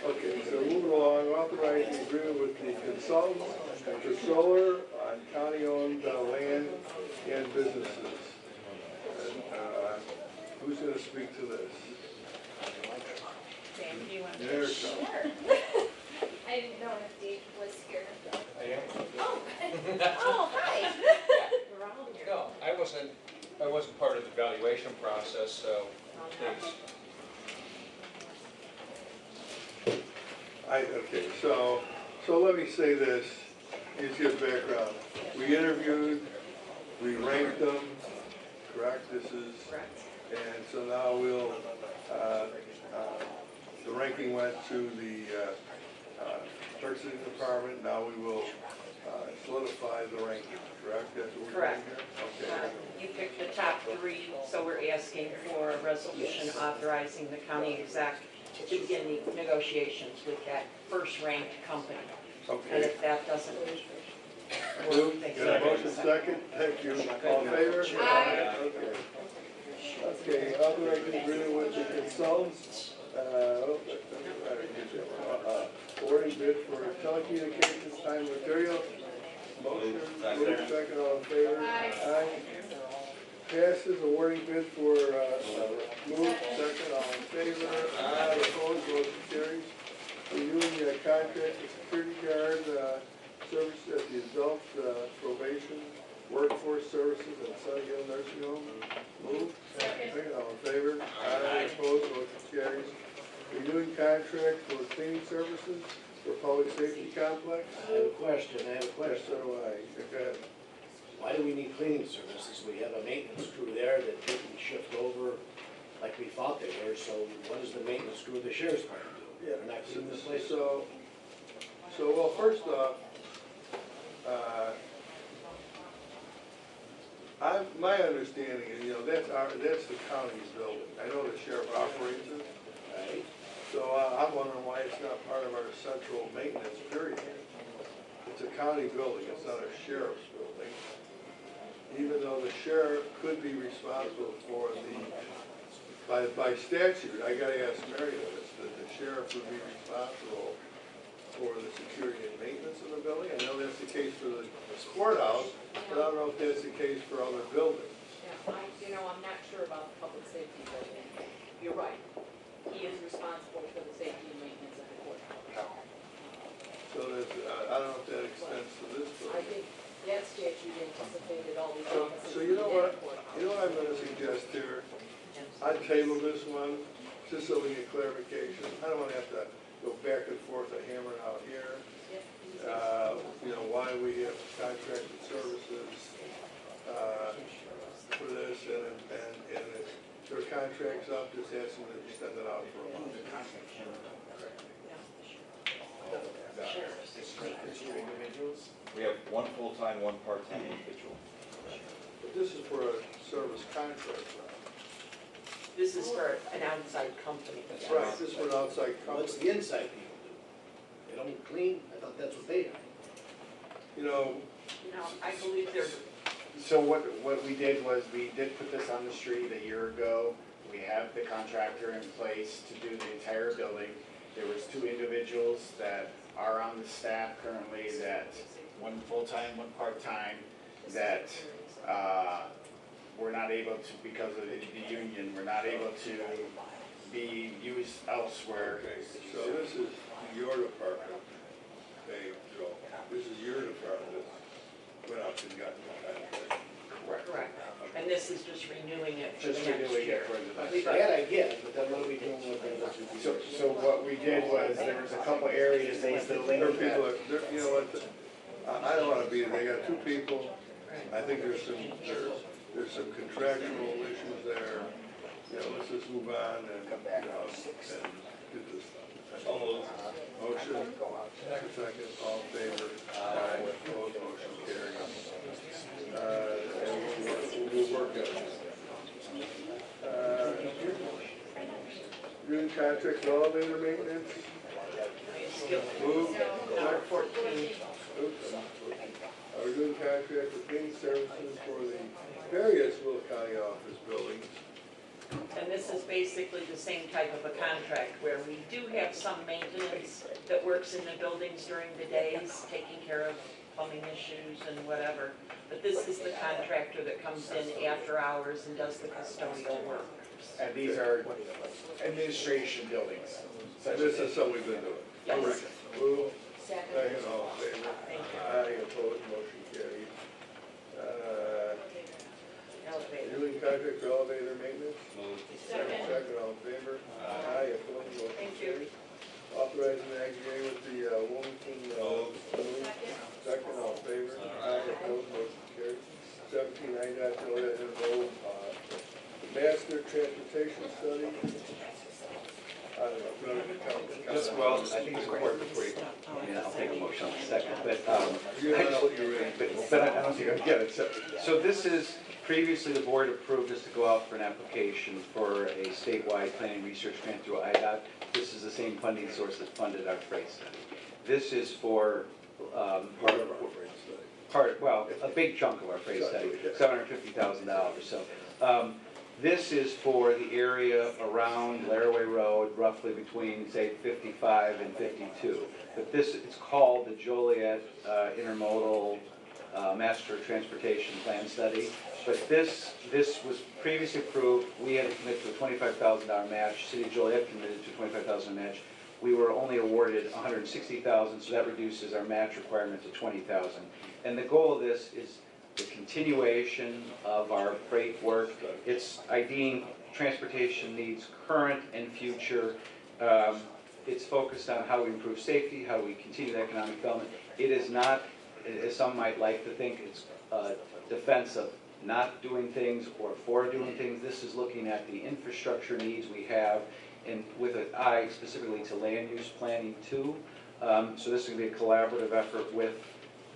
Okay, so moving along, authorize the agreement with the consultant for solar on county-owned land and businesses. And, who's gonna speak to this? Sam, do you want to? There it comes. I didn't know if Dave was here. I am. Oh, oh, hi. We're all here. No, I wasn't part of the valuation process, so please. Okay, so let me say this, here's your background. We interviewed, we ranked them, correct? This is, and so now we'll, the ranking went to the purchasing department, now we will solidify the ranking, correct? That's what we're doing here? Okay. You picked the top three, so we're asking for a resolution authorizing the county exec to begin the negotiations with that first-ranked company. And Okay. if that doesn't work, Move, they got a motion second, thank you. All in favor? Aye. Okay, authorizing agreement with the consultants, awarding bid for telecommunications time and material. Motion, move second, all in favor? Aye. Passes, awarding bid for, move second, all in favor? Aye. Opposed, motion carries. Renewing the contract with security guard, service at the adult probation workforce services at Sunny Hill Nursing Home. Move. Second, all in favor? Aye. Opposed, motion carries. Renewing contract for cleaning services for public safety complex. I have a question. Yes, so do I. Go ahead. Why do we need cleaning services? We have a maintenance crew there that didn't shift over like we thought they were, so what does the maintenance crew of the sheriff's department do? They're not cleaning the place. So, well, first off, my understanding is, that's the county's building. I know the sheriff operates it. Right? So I'm wondering why it's not part of our central maintenance period. It's a county building, it's not a sheriff's building. Even though the sheriff could be responsible for by statute, I gotta ask Mary this, that the sheriff would be responsible for the security and maintenance of the building. I know that's the case for the courthouse, but I don't know if that's the case for other buildings. Yeah, I'm not sure about the public safety building. You're right. He is responsible for the safety and maintenance of the courthouse. So there's, I don't know if that extends to this I building. think that statute anticipated all these offices. So you know what I'm gonna suggest here? I'd table this one, just so we get clarification. I don't wanna have to go back and forth and hammer it out here. Why we have contracted services, for this, and if their contract's up, just ask them to extend it out for a month. We have one full-time, one part-time individual. But this is for a service contract, This is for an outside company. That's right, this is for an outside company. What's the inside people do? They don't clean? I thought that's what they do. I believe they're. So what we did was, we did put this on the street a year ago. We have the contractor in place to do the entire building. There was 2 individuals that are on the staff currently, that one full-time, one part-time, that we're not able to, because of the union, we're not able to be used elsewhere. Okay, so this is your department, okay, Joe, this is your department that went out and got the contract. Correct. And this is just renewing it for the Just next renewing year. it for the next That year. I get, but then what are we doing with the other 2 people? So what we did was, there was a couple areas they There still are people, you know what, I don't wanna be, they got 2 people, I think there's some contractual issues there. Let's just move on and, and get this done. Motion, second, all in favor? Aye. Opposed, motion carries. And we'll work on it. Doing contract for elevator maintenance. Move. Number 14. Oops. Are we doing contract contract with Gain Services for the various Will County office buildings. And this is basically the same type of a contract where we do have some maintenance that works in the buildings during the days, taking care of plumbing issues and whatever. But this is the contractor that comes in after hours and does the custodial work. And these are administration buildings. And this is something we've been doing. Yes. Move. Second, all in favor? Thank you. Aye, opposed, motion carried. Elevator. Doing contract for elevator maintenance? Second. Second, all in favor? Aye, opposed, motion Thank you. carried. Authorizing the agreement with the Wilmington, move. Second, all in favor? Aye, opposed, motion carried. 17, IDOT, Joliet, and Bo, master transportation study. I don't know, if you want to count. Just, well, I think it's important before you, yeah, I'll take a motion in a second, but, You're ready. but I don't think I get it. So this is, previously the board approved us to go out for an application for a statewide planning research grant through IDOT. This is the same funding source that funded our freight study. This is for, well, a big chunk of our freight study, $750,000. So, this is for the area around Laraway Road, roughly between, say, 55 and 52. But this, it's called the Joliet Intermodal Master Transportation Plan Study. But this was previously approved. We had to commit to a $25,000 match. City of Joliet committed to a $25,000 match. We were only awarded $160,000, so that reduces our match requirement to $20,000. And the goal of this is the continuation of our freight work. It's IDing transportation needs current and future. It's focused on how we improve safety, how we continue the economic development. It is not, as some might like to think, it's a defense of not doing things or for doing things. This is looking at the infrastructure needs we have, and with an eye specifically to land use planning too. So this is going to be a collaborative effort with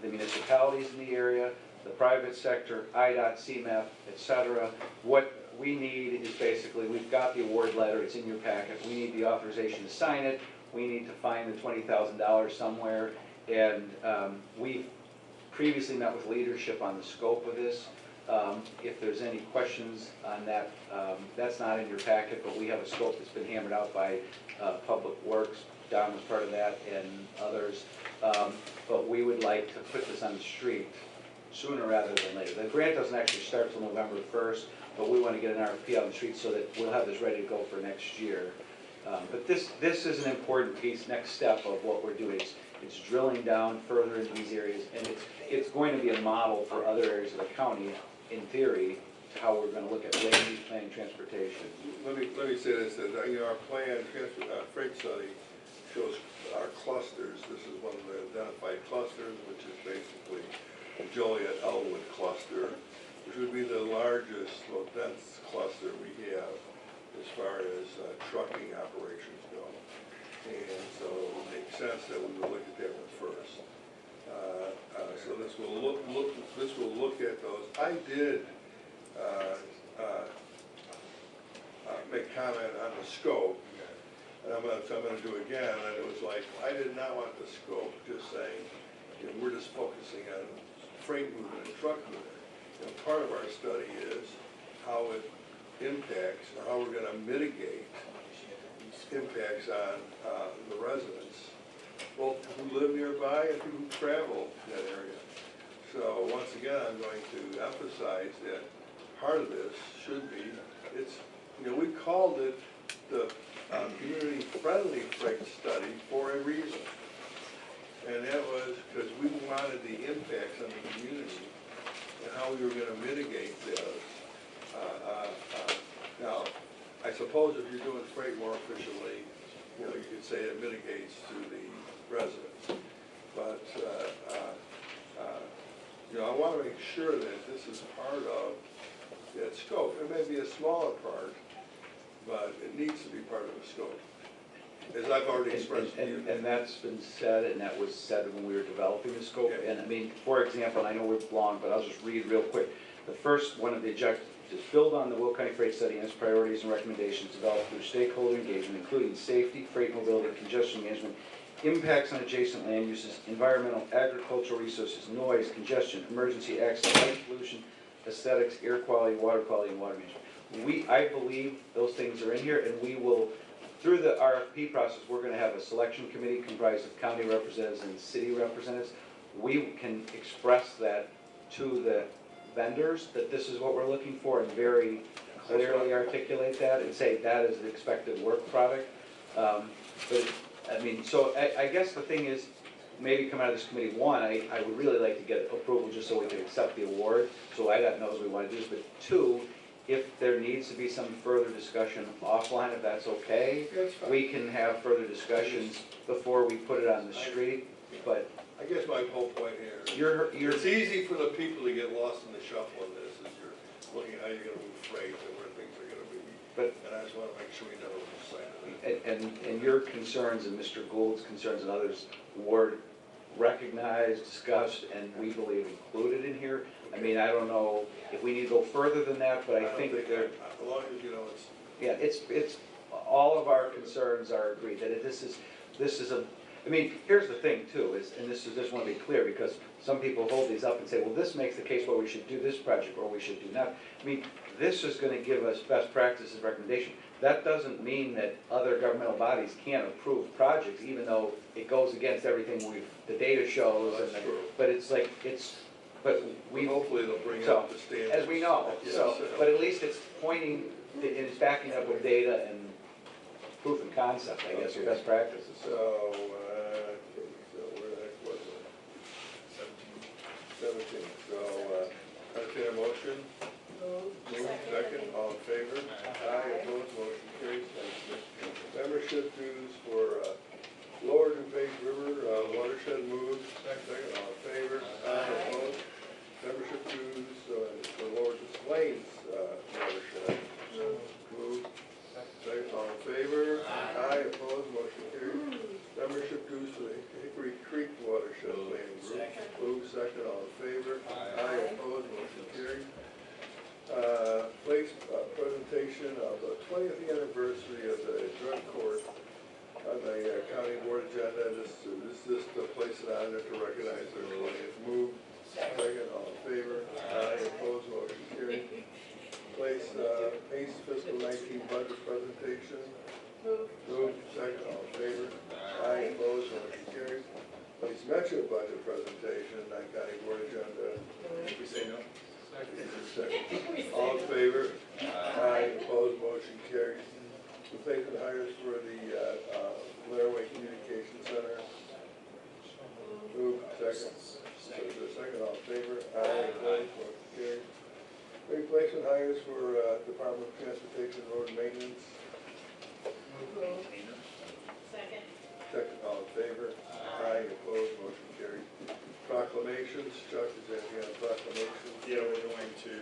the municipalities in the area, the private sector, IDOT, CMEF, et cetera. What we need is basically, we've got the award letter, it's in your packet. We need the authorization to sign it. We need to find the $20,000 somewhere. And we've previously met with leadership on the scope of this. If there's any questions on that, that's not in your packet, but we have a scope that's been hammered out by Public Works. Don was part of that and others. But we would like to put this on the street sooner rather than later. The grant doesn't actually start till November 1st, but we want to get an RFP on the street so that we'll have this ready to go for next year. But this is an important piece, next step of what we're doing. It's drilling down further into these areas, and it's going to be a model for other areas of the county, in theory, to how we're going to look at land use planning transportation. Let me say this, that our plan, freight study, shows our clusters. This is one of the identified clusters, which is basically the Joliet-Elwood cluster, which would be the largest, most dense cluster we have as far as trucking operations go. And so it makes sense that we would look at that one first. So this will look at those. I did make comment on the scope, and I'm gonna do it again, and it was like, I did not want the scope just saying, we're just focusing on freight movement and truck movement. Part of our study is how it impacts, or how we're gonna mitigate impacts on the residents, both who live nearby and who travel that area. So once again, I'm going to emphasize that part of this should be, we called it the community-friendly freight study for a reason. And that was because we wanted the impacts on the community and how we were going to mitigate those. Now, I suppose if you're doing freight more efficiently, you could say it mitigates to the residents. But, I want to make sure that this is part of that scope. It may be a smaller part, but it needs to be part of the scope, as I've already expressed to you. And that's been said, and that was said when we were developing the scope. Yeah. And I mean, for example, and I know we're long, but I'll just read real quick. The first one of the objectives is build on the Will County Freight Study and its priorities and recommendations developed through stakeholder engagement, including safety, freight mobility, congestion management, impacts on adjacent land uses, environmental, agricultural resources, noise, congestion, emergency access, light pollution, aesthetics, air quality, and water management. I believe those things are in here, and we will, through the RFP process, we're gonna have a selection committee comprised of county representatives and city representatives. We can express that to the vendors, that this is what we're looking for, and very clearly articulate that, and say that is the expected work product. But, I mean, so I guess the thing is, maybe come out of this committee, one, I would really like to get approval just so we can accept the award, so IDOT knows we want to do this, but two, if there needs to be some further discussion offline, if that's okay, That's fine. we can have further discussions before we put it on the street, but I guess my whole point here, you're, it's easy for the people to get lost in the shuffle of this, as you're looking at how you're gonna move freight and where things are gonna be. But- And I just wanna make sure we never lose sight of it. and your concerns and Mr. Gould's concerns and others were recognized, discussed, and we believe included in here. I mean, I don't know if we need to go further than that, but I think there, As long as, you know, it's, yeah, it's, all of our concerns are agreed, that this is a, I mean, here's the thing too, is, and this is, just want to be clear, because some people hold these up and say, well, this makes the case where we should do this project, or we should do not. I mean, this is gonna give us best practices recommendation. That doesn't mean that other governmental bodies can't approve projects, even though it goes against everything the data shows, and, That's true. but it's like, but we. hopefully it'll bring So, up the standards. as we know, Yes, so, but at least it's pointing, and it's backing up with data and proof of concept, I guess, or best practices. So, okay, so where the heck was it? 17, so, entertain a motion? Move, second, all in favor? Aye, opposed, motion carries, thank you. Membership dues for, Lower DuPage River watershed moves, second, all in favor? Aye, opposed. Membership dues, for Lower Des Plaines, watershed. Move, second, all in favor? Aye, opposed, motion carries. Membership dues for the Hickory Creek watershed planning group. Move, second, all in favor? Aye, opposed, motion carries. Place presentation of the 20th anniversary of the drug court on the county board agenda. This is the place it on there to recognize their 20th. Move, second, all in favor? Aye, opposed, motion carries. Place ACE fiscal 19 budget presentation. Move, second, all in favor? Aye, opposed, motion carries. Place Metro budget presentation on county board agenda. We say no? Second. All in favor? Aye, opposed, motion carries. Replacement hires for the Laraway Communication Center. Move, second. So is there a second, all in favor? Aye, opposed, motion carries. Replacement hires for Department of Transportation Road Maintenance. Second. Second, all in favor? Aye, opposed, motion carries. Proclamations, Chuck, is there anything on proclamations? Yeah, we're going to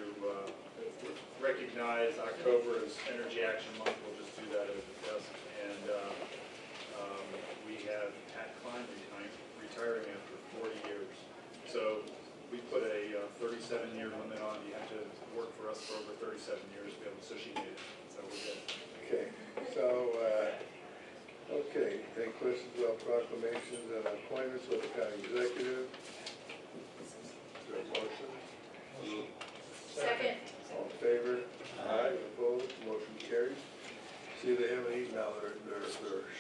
recognize October as Energy Action Month. We'll just do that at the desk. And we have Pat Klein retiring after 40 years. So we put a 37-year limit on. You have to work for us for over 37 years to be able to, so she made it. So we're good. Okay, so, okay, any questions about proclamations and appointments with the county executive? Is there a motion? Second. All in favor? Aye, opposed, motion carries. See, they haven't eaten now, their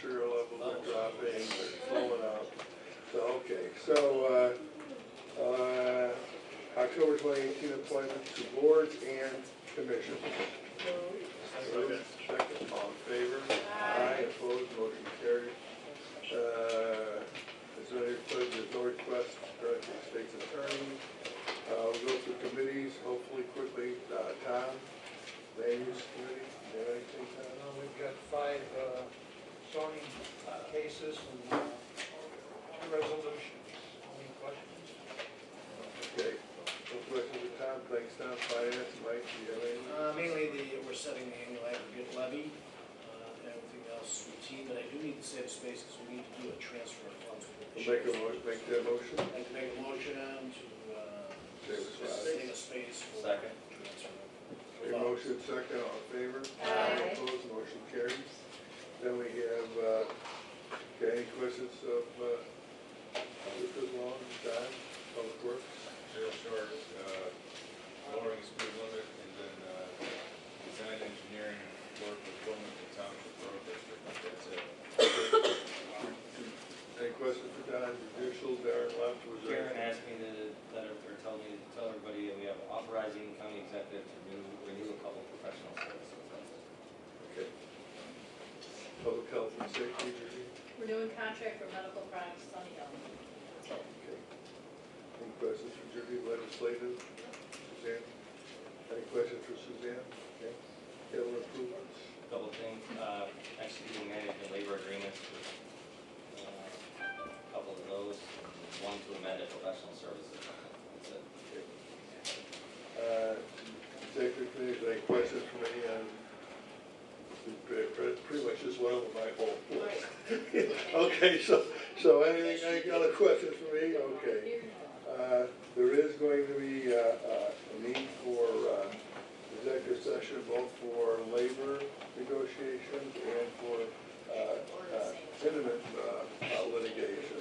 sugar levels are dropping, they're slowing out. So, okay, so, October 2018 appointments to boards and commissions. Second, all in favor? Aye, opposed, motion carries. There's no request for the state's attorney. We'll go through committees, hopefully quickly. Tom, land use committee, do you have anything, Tom? We've got 5 zoning cases and 2 resolutions. Any questions? Okay, no questions for Tom, thanks Tom. Finance, Mike, do you have anything? Mainly we're setting the annual aggregate levy, and everything else routine, but I do need to save space because we need to do a transfer of funds. Make that motion. I'd like to make a motion to save a space for Second. transfer. Your motion, second, all in favor? Aye. Opposed, motion carries. Then we have Okay, any questions of, Mr. Long, Don, Public Works? Real short, lowering speed limit, and then, design engineering work with Wilmington Township Road District, that's it. Any questions for Don? Judicial, Darren left, was there? Karen asked me to tell everybody that we have authorizing county executive to renew a couple professional services. Okay. Public health and safety, Judy? Renewing contract for medical products, Sunny Hill. Okay. Any questions for Judy, legislative? Suzanne? Any questions for Suzanne? Okay. Capital improvements? Couple things, executing management labor agreements for a couple of those, one to amend the professional services. That's it. Executive committee, any questions from any on, pretty much just went over my whole. Okay, so any other questions for me? Okay. There is going to be a need for executive session both for labor negotiations and for intimate litigation.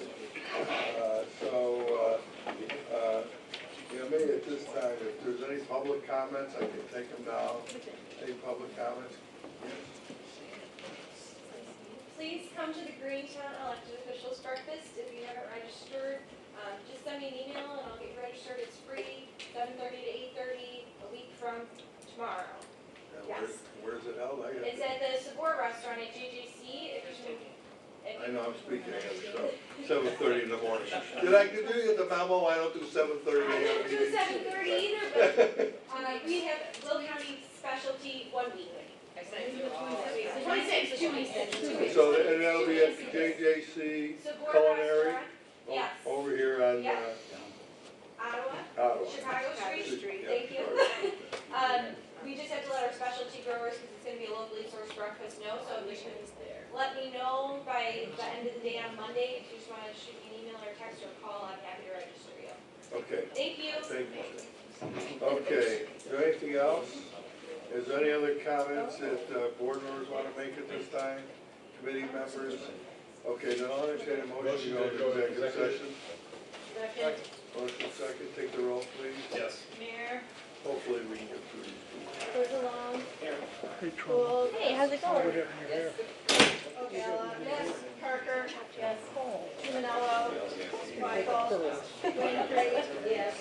Maybe at this time, if there's any public comments, I can take them now. Any public comments? Please come to the Greentown elected officials breakfast if you haven't registered. Just send me an email and I'll get you registered. It's free, 7:30 to 8:30, a week from tomorrow. Yes. Where's it held? It's at the Sabor Restaurant at JJC. I know, I'm speaking of stuff. 7:30 in the morning. Did you get the memo? I don't do 7:30 I a.m. don't do 7:30 either, but we have Will County specialty 1 week. 26, 2 weeks. So, and that'll be at JJC Sabor Culinary? Restaurant. Yes. Over here on, Yep. Ottawa. Chicago Street, Yeah, thank you. sorry. We just have to let our specialty growers, because it's gonna be a locally sourced breakfast, know, so you can let me know by the end of the day on Monday. If you just wanna shoot me an email or text or call, I'm happy to register you. Okay. Thank you. Thank you. Okay, is there anything else? Is there any other comments that board members want to make at this time? Committee members? Okay, then I'll entertain a motion to go into executive session. Second. Motion second, take the roll, please. Yes. Mayor. Hopefully we can get through these. Along. Hey, Cool. Hey, how's it going? Yes. Gala, yes. Parker. Yes. Manello. Michael. Winfrey. Yes.